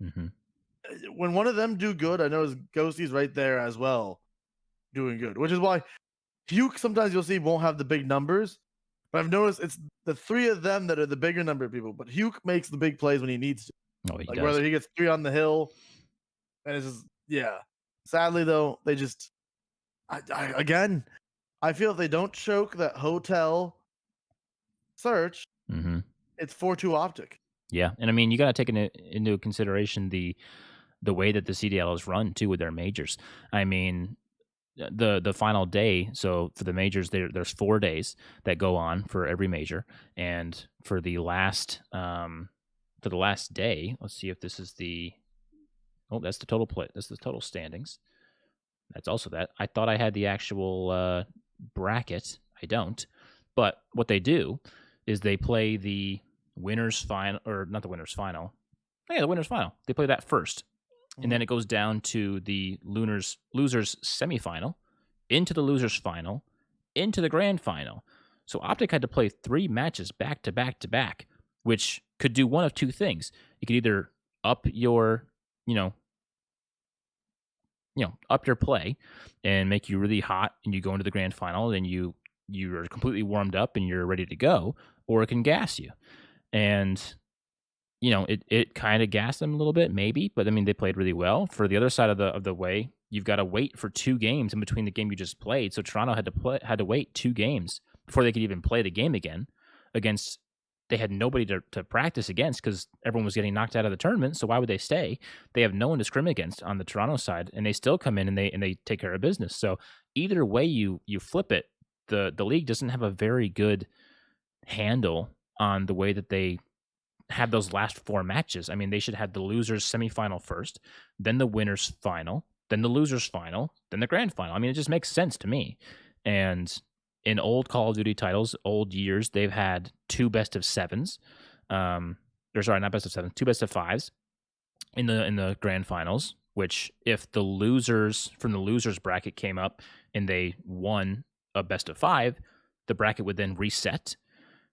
when one of them do good, I know Ghosty's right there as well doing good, which is why Hugh sometimes you'll see won't have the big numbers. But I've noticed it's the 3 of them that are the bigger number of people. But Hugh makes the big plays when he needs to. Oh, he does. Whether he gets 3 on the hill. And it's just, Sadly, though, they just... Again, I feel if they don't choke that hotel search, it's 4-2 Optic. Yeah, and I mean, you got to take into consideration the way that the CDL is run, too, with their majors. I mean... The final day, so for the majors, there's 4 days that go on for every major, and for the last day, let's see if this is that's the total play. That's the total standings. That's also that. I thought I had the actual bracket. I don't. But what they do is they play the winners final, or not the winners final. Yeah, the winners final. They play that first. And then it goes down to the losers semifinal, into the losers final, into the grand final. So Optic had to play 3 matches back to back to back, which could do one of two things. It could either up your, up your play and make you really hot and you go into the grand final and you're completely warmed up and you're ready to go, or it can gas you. And it kind of gassed them a little bit, maybe, but I mean, they played really well. For the other side of the way, you've got to wait for 2 games in between the game you just played. So Toronto had to wait 2 games before they could even play the game again. They had nobody to practice against because everyone was getting knocked out of the tournament. So why would they stay? They have no one to scrim against on the Toronto side, and they still come in and they take care of business. So either way you flip it, the league doesn't have a very good handle on the way that they have those last 4 matches. I mean, they should have the losers semifinal first, then the winners final, then the losers final, then the grand final. I mean, it just makes sense to me. And in old Call of Duty titles, old years, they've had 2 best of 7s. Not best of 7s, 2 best of 5s in the grand finals, which if the losers from the losers bracket came up and they won a best of 5, the bracket would then reset,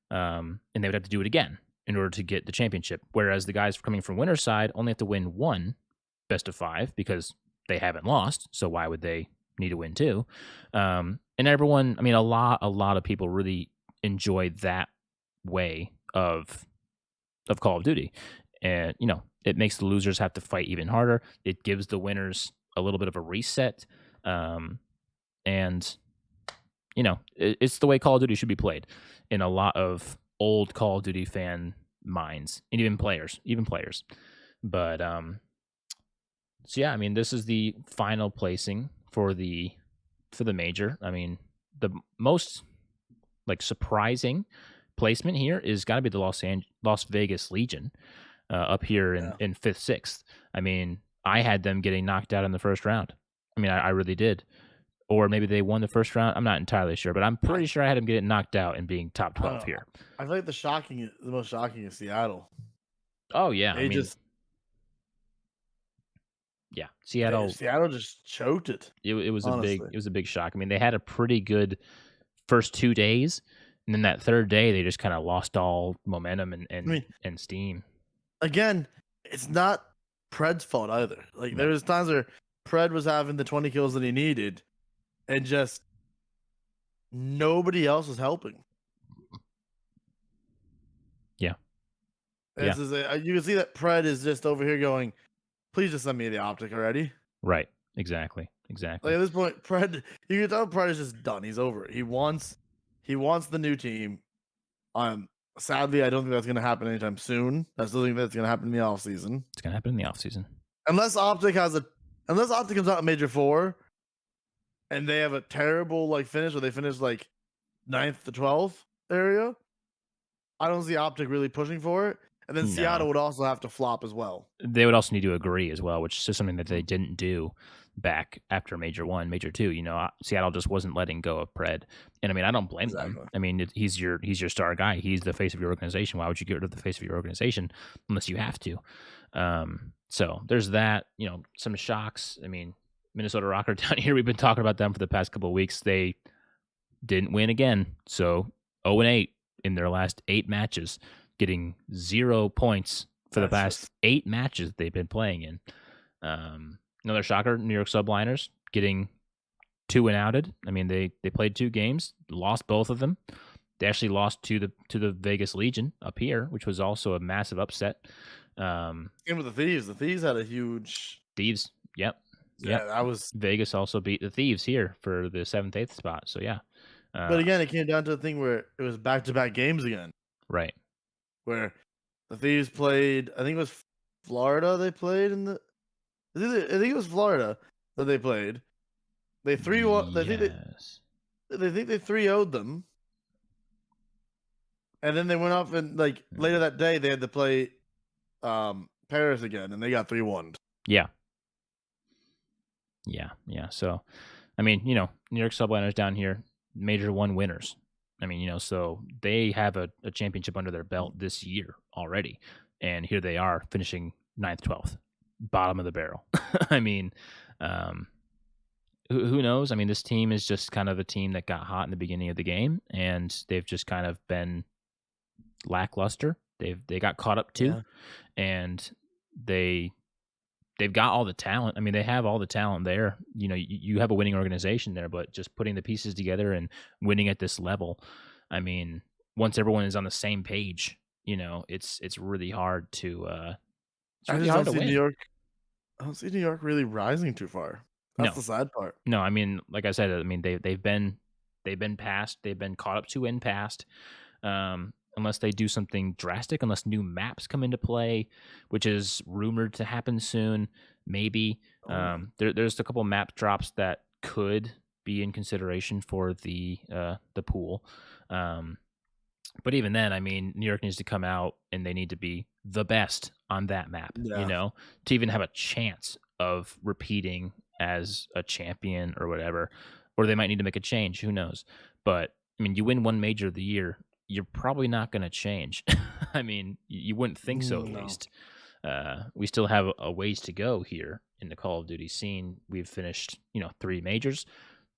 and they would have to do it again in order to get the championship. Whereas the guys coming from winner's side only have to win 1 best of 5 because they haven't lost. So why would they need to win 2? And everyone, I mean, a lot of people really enjoy that way of Call of Duty. And, it makes the losers have to fight even harder. It gives the winners a little bit of a reset. And, it's the way Call of Duty should be played in a lot of old Call of Duty fan minds, and even players. But so yeah, I mean, this is the final placing for the major. I mean, the most surprising placement here is got to be the Las Vegas Legion up here in 5th, 6th. I mean, I had them getting knocked out in the first round. I mean, I really did. Or maybe they won the first round. I'm not entirely sure, but I'm pretty sure I had them getting knocked out and being top 12 here. I feel like the most shocking is Seattle. Oh yeah, Seattle just choked it. It was a big shock. I mean, they had a pretty good first 2 days, and then that third day they just kind of lost all momentum and steam. Again, it's not Pred's fault either. There was times where Pred was having the 20 kills that he needed, and just nobody else was helping. Yeah. You can see that Pred is just over here going, please just send me the Optic already. Right. Exactly. At this point, Pred, you can tell Pred is just done. He's over it. He wants the new team. Sadly, I don't think that's going to happen anytime soon. I still think that's going to happen in the offseason. It's going to happen in the offseason. Unless Optic comes out in Major 4 and they have a terrible finish where they finish 9th to 12th area, I don't see Optic really pushing for it. And then Seattle would also have to flop as well. They would also need to agree as well, which is something that they didn't do back after Major 1, Major 2. Seattle just wasn't letting go of Pred. And I mean, I don't blame them. I mean, he's your star guy. He's the face of your organization. Why would you get rid of the face of your organization unless you have to? So there's that, some shocks. I mean, Minnesota Rocker down here, we've been talking about them for the past couple of weeks. They didn't win again. So 0-8 in their last 8 matches, getting 0 points for the past 8 matches they've been playing in. Another shocker, New York Subliners getting 2-outed. I mean, they played 2 games, lost both of them. They actually lost to the Vegas Legion up here, which was also a massive upset. And with the Thieves. The Thieves had a huge... Thieves, yep. Yeah, that was... Vegas also beat the Thieves here for the 7th, 8th spot, so yeah. But again, it came down to the thing where it was back-to-back games again. Right. Where the Thieves played, I think it was Florida they played in the... I think it was Florida that they played. They 3-1... Yes. They think they 3-0'd them. And then they went off and later that day they had to play Paris again, and they got 3-1. Yeah. So, I mean, New York Subliners down here, Major 1 winners. I mean, so they have a championship under their belt this year already, and here they are finishing 9th, 12th, bottom of the barrel. I mean, who knows? I mean, this team is just kind of a team that got hot in the beginning of the game, and they've just kind of been lackluster. They got caught up too, and they've got all the talent. I mean, they have all the talent there. You know, you have a winning organization there, but just putting the pieces together and winning at this level, I mean, once everyone is on the same page, you know, it's really hard to I just don't see New York. I don't see New York really rising too far. That's the sad part. No, I mean, like I said, I mean they've been passed. They've been caught up to and passed. Unless they do something drastic, unless new maps come into play, which is rumored to happen soon, maybe. There's a couple map drops that could be in consideration for the pool. But even then, I mean, New York needs to come out and they need to be the best on that map, you know, to even have a chance of repeating as a champion or whatever. Or they might need to make a change. Who knows? But I mean, you win one major of the year, you're probably not going to change. I mean, you wouldn't think so, at least. We still have a ways to go here in the Call of Duty scene. We've finished, 3 majors.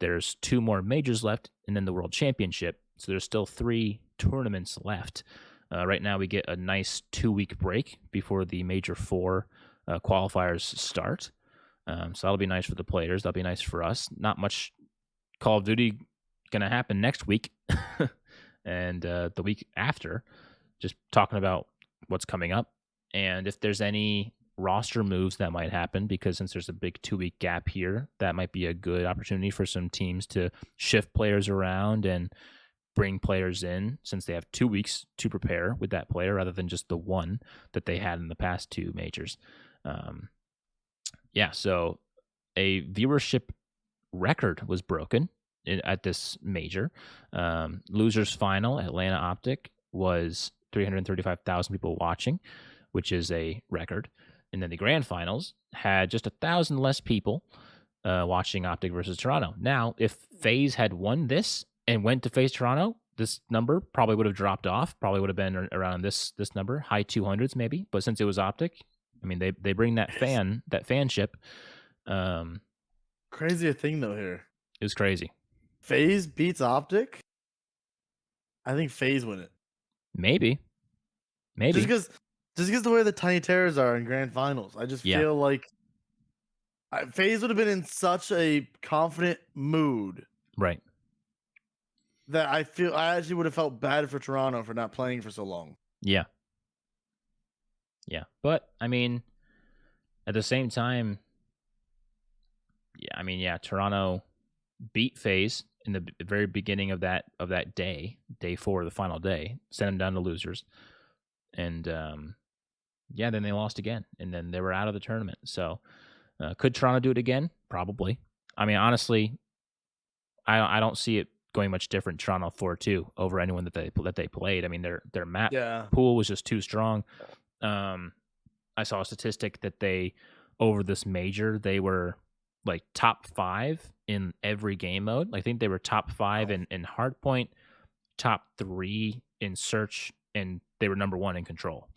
There's 2 more majors left, and then the World Championship. So there's still 3 tournaments left. Right now, we get a nice 2-week break before the Major 4 qualifiers start. So that'll be nice for the players. That'll be nice for us. Not much Call of Duty going to happen next week. And the week after, just talking about what's coming up and if there's any roster moves that might happen, because since there's a big 2-week gap here, that might be a good opportunity for some teams to shift players around and bring players in, since they have 2 weeks to prepare with that player rather than just the one that they had in the past 2 majors. So a viewership record was broken at this major. Losers final, Atlanta Optic, was 335,000 people watching, which is a record. And then the grand finals had just 1,000 less people watching Optic versus Toronto. Now, if FaZe had won this and went to face Toronto, this number probably would have dropped off, probably would have been around this number, high 200s maybe. But since it was Optic, I mean, they bring that fanship. Crazier thing though here. It was crazy. FaZe beats Optic. I think FaZe win it. Maybe. Just because the way the Tiny Terrors are in grand finals, I just feel like FaZe would have been in such a confident mood, right? That I actually would have felt bad for Toronto for not playing for so long. Yeah. But I mean, at the same time, Toronto beat FaZe in the very beginning of that day 4, the final day, sent them down to losers, and then they lost again, and then they were out of the tournament. So could Toronto do it again? Probably. I mean, honestly, I don't see it going much different. Toronto 4-2 over anyone that they played. I mean, their map pool was just too strong. I saw a statistic that they, over this major, they were like top 5 in every game mode. I think they were top 5 in hardpoint, top 3 in search, and they were number 1 in control.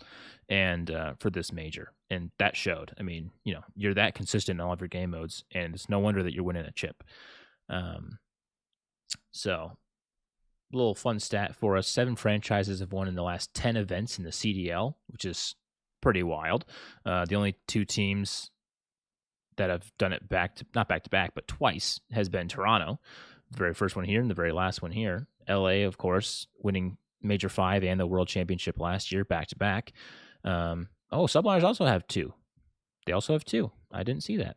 And for this major, and that showed. I mean, you're that consistent in all of your game modes, and it's no wonder that you're winning a chip. So, a little fun stat for us: 7 franchises have won in the last 10 events in the CDL, which is pretty wild. The only 2 teams that have done it not back to back, but twice, has been Toronto. The very first one here and the very last one here. LA, of course, winning Major 5 and the World Championship last year, back to back. Subliners also have 2. They also have 2. I didn't see that.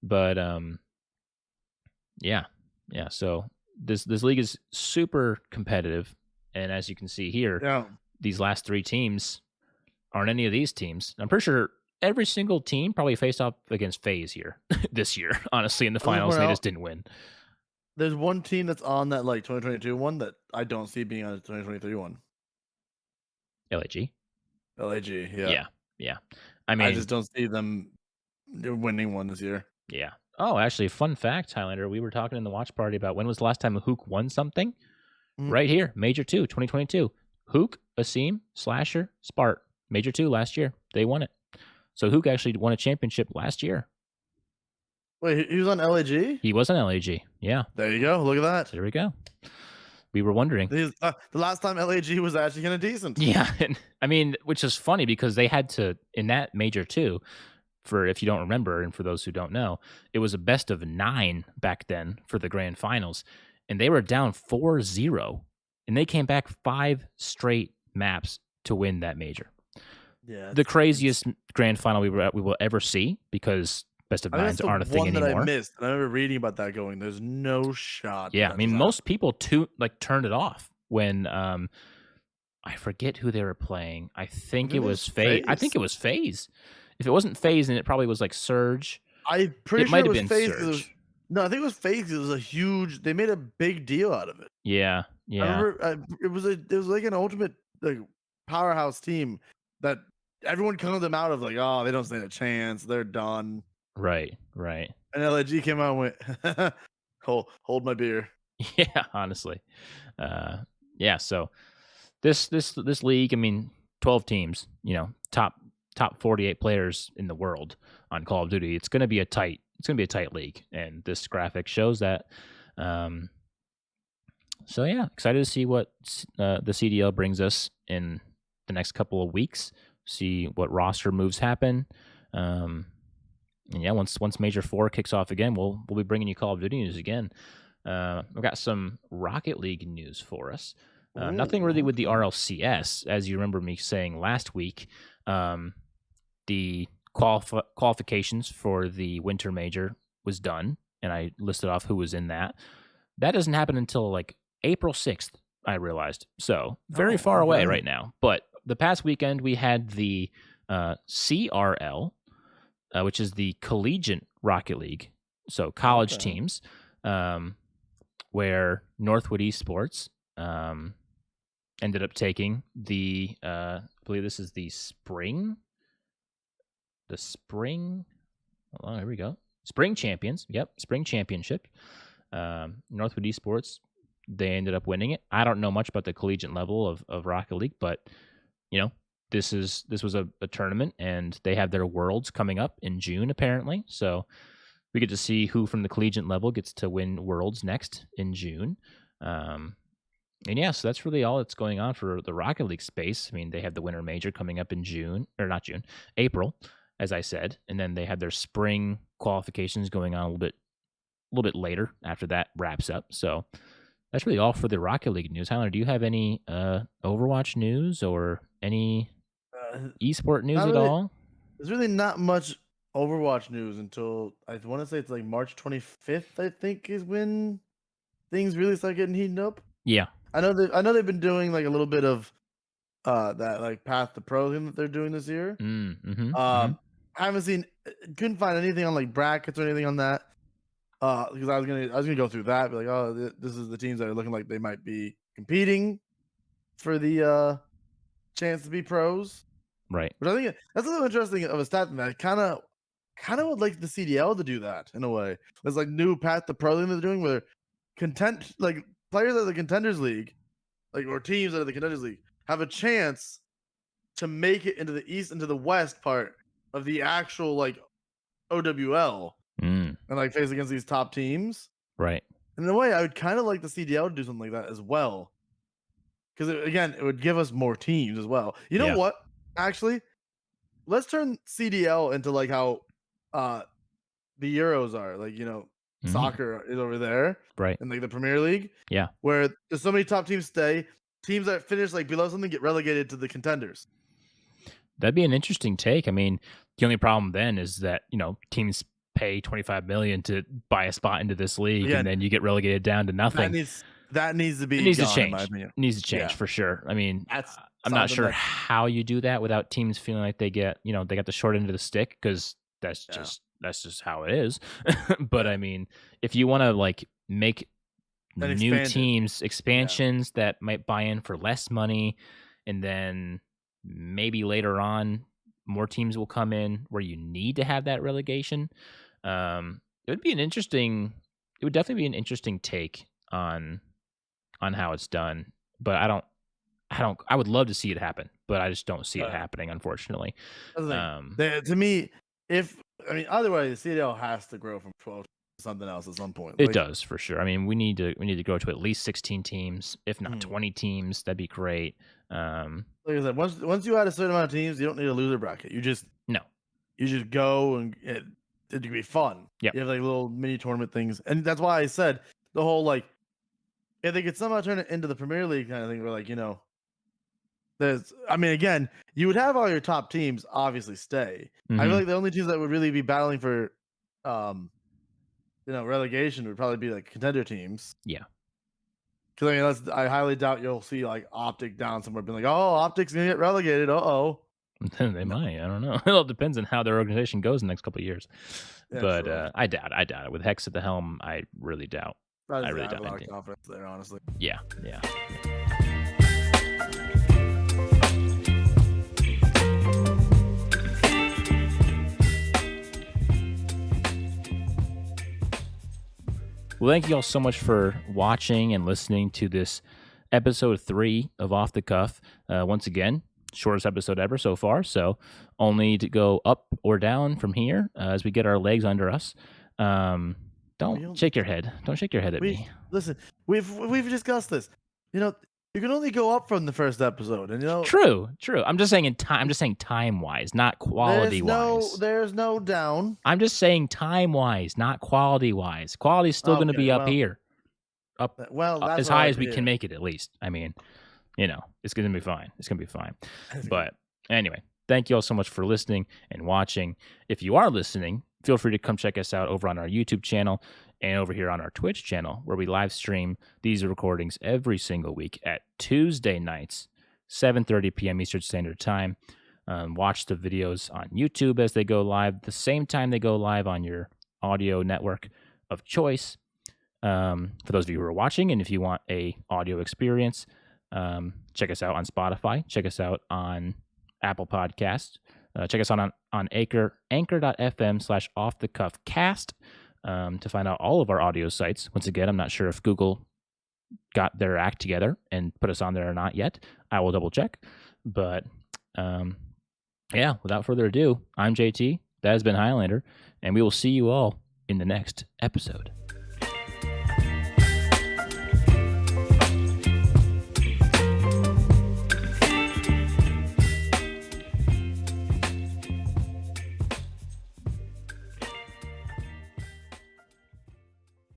But so this league is super competitive, and as you can see here, these last 3 teams aren't any of these teams. I'm pretty sure every single team probably faced off against FaZe here this year, honestly, in the finals, and they just didn't win. There's one team that's on that 2022 one that I don't see being on the 2023 one. LAG, yeah. I mean, I just don't see them winning one this year. Yeah. Oh, actually, fun fact, Highlander, we were talking in the watch party about when was the last time a Hook won something? Right here, Major 2, 2022. Hook, Asim, Slasher, Spart. Major 2 last year. They won it. So Hook actually won a championship last year. Wait, he was on LAG? He was on LAG. Yeah. There you go. Look at that. There we go. We were wondering. The last time LAG was actually kind of decent. Yeah. And, I mean, which is funny because they had to, in that major too, for if you don't remember, and for those who don't know, it was a best of 9 back then for the grand finals. And they were down 4-0. And they came back 5 straight maps to win that major. Yeah. The craziest grand final we will ever see, because best of 9s aren't a thing anymore. That I missed. And I remember reading about that going, there's no shot. Yeah, I mean, most people turned it off when I forget who they were playing. I think it was FaZe. I think it was FaZe. If it wasn't FaZe, then it probably was like Surge. I'm pretty sure might it have was been FaZe. Surge. No, I think it was FaZe. It was a huge. They made a big deal out of it. Yeah, yeah. I remember it was like an ultimate like powerhouse team that everyone counted them out of, like, oh, they don't stand a chance. They're done. Right, right. And LAG came out and went, hold my beer. Yeah, honestly. Yeah, so this league, I mean, 12 teams, top 48 players in the world on Call of Duty. It's going to be a tight league, and this graphic shows that. So yeah, excited to see what the CDL brings us in the next couple of weeks. See what roster moves happen. And yeah, once Major 4 kicks off again, we'll be bringing you Call of Duty news again. I've got some Rocket League news for us. Nothing really with the RLCS, as you remember me saying last week. The qualifications for the Winter Major was done, and I listed off who was in that. That doesn't happen until like April 6th, I realized. So very far away right now. But the past weekend, we had the CRL, which is the Collegiate Rocket League. So college teams, where Northwood Esports ended up taking the, I believe this is the spring. Oh, here we go. Spring champions. Yep, spring championship. Northwood Esports, they ended up winning it. I don't know much about the collegiate level of Rocket League, but this was a tournament, and they have their Worlds coming up in June apparently. So we get to see who from the collegiate level gets to win Worlds next in June. And yeah, so that's really all that's going on for the Rocket League space. I mean, they have the Winter Major coming up in April, as I said, and then they have their spring qualifications going on a little bit later after that wraps up. So that's really all for the Rocket League news. Hylander, do you have any Overwatch news or any esport news at all? There's really not much Overwatch news until I want to say it's like March 25th. I think is when things really start getting heated up. Yeah, I know they've been doing like a little bit of that like Path to Pro thing that they're doing this year. I couldn't find anything on like brackets or anything on that. Because I was gonna go through that, be like, oh, this is the teams that are looking like they might be competing for the chance to be pros, right? But I think that's a little interesting of a stat. That I kind of would like the CDL to do that in a way. There's like new Path to Pro thing they're doing, where like players of the Contenders League, like or teams that are the Contenders League, have a chance to make it into the East, into the West part of the actual like OWL. And like face against these top teams, right? And in a way, I would kind of like the CDL to do something like that as well, because again, it would give us more teams as well. You know what? Actually, let's turn CDL into like how the Euros are. Like soccer is over there, right? And like the Premier League, yeah, where there's so many top teams stay. Teams that finish like below something get relegated to the contenders. That'd be an interesting take. I mean, the only problem then is that teams pay $25 million to buy a spot into this league, and then you get relegated down to nothing. That needs to be. It needs gone, to change. In my opinion. It needs to change for sure. I mean, I'm not sure that's how you do that without teams feeling like they get they got the short end of the stick, because that's just how it is. But I mean, if you want to like make new teams, expansions that might buy in for less money, and then maybe later on more teams will come in where you need to have that relegation. It would definitely be an interesting take on how it's done, but I would love to see it happen, but I just don't see it happening, unfortunately. To me, if I mean, either way, the CDL has to grow from 12 to something else at some point. It does for sure. I mean, we need to go to at least 16 teams, if not 20 teams. That'd be great. Like I said, once you add a certain amount of teams, you don't need a loser bracket. You just go and it could be fun. Yeah, you have like little mini tournament things, and that's why I said the whole like if they could somehow turn it into the Premier League kind of thing, where like there's. I mean, again, you would have all your top teams obviously stay. I feel like the only teams that would really be battling for, relegation would probably be like contender teams. Yeah. Because I highly doubt you'll see like Optic down somewhere being like, oh, Optic's gonna get relegated. They might. I don't know. It all depends on how their organization goes in the next couple of years. Yeah, but sure. I doubt it. With Hex at the helm, I really doubt. I really doubt. I have a lot of confidence there, honestly. Yeah. Well, thank you all so much for watching and listening to this episode 3 of Off the Cuff. Once again, shortest episode ever so far, so only to go up or down from here as we get our legs under us. Don't shake your head. Don't shake your head at me. Listen, we've discussed this. You can only go up from the first episode, and True. I'm just saying time wise, not quality wise. There's no down. I'm just saying time wise, not quality wise. Quality's still going to be up here, up as high as we can make it. At least, I mean, it's going to be fine. But anyway, thank you all so much for listening and watching. If you are listening, feel free to come check us out over on our YouTube channel and over here on our Twitch channel, where we live stream these recordings every single week at Tuesday nights, 7:30 p.m. Eastern Standard Time. Watch the videos on YouTube as they go live, the same time they go live on your audio network of choice. For those of you who are watching, and if you want a audio experience, check us out on Spotify. Check us out on Apple Podcasts. Check us out on anchor.fm/offthecuffcast. To find out all of our audio sites. Once again, I'm not sure if Google got their act together and put us on there or not yet. I will double check. But without further ado, I'm JT. That has been Highlander, and we will see you all in the next episode.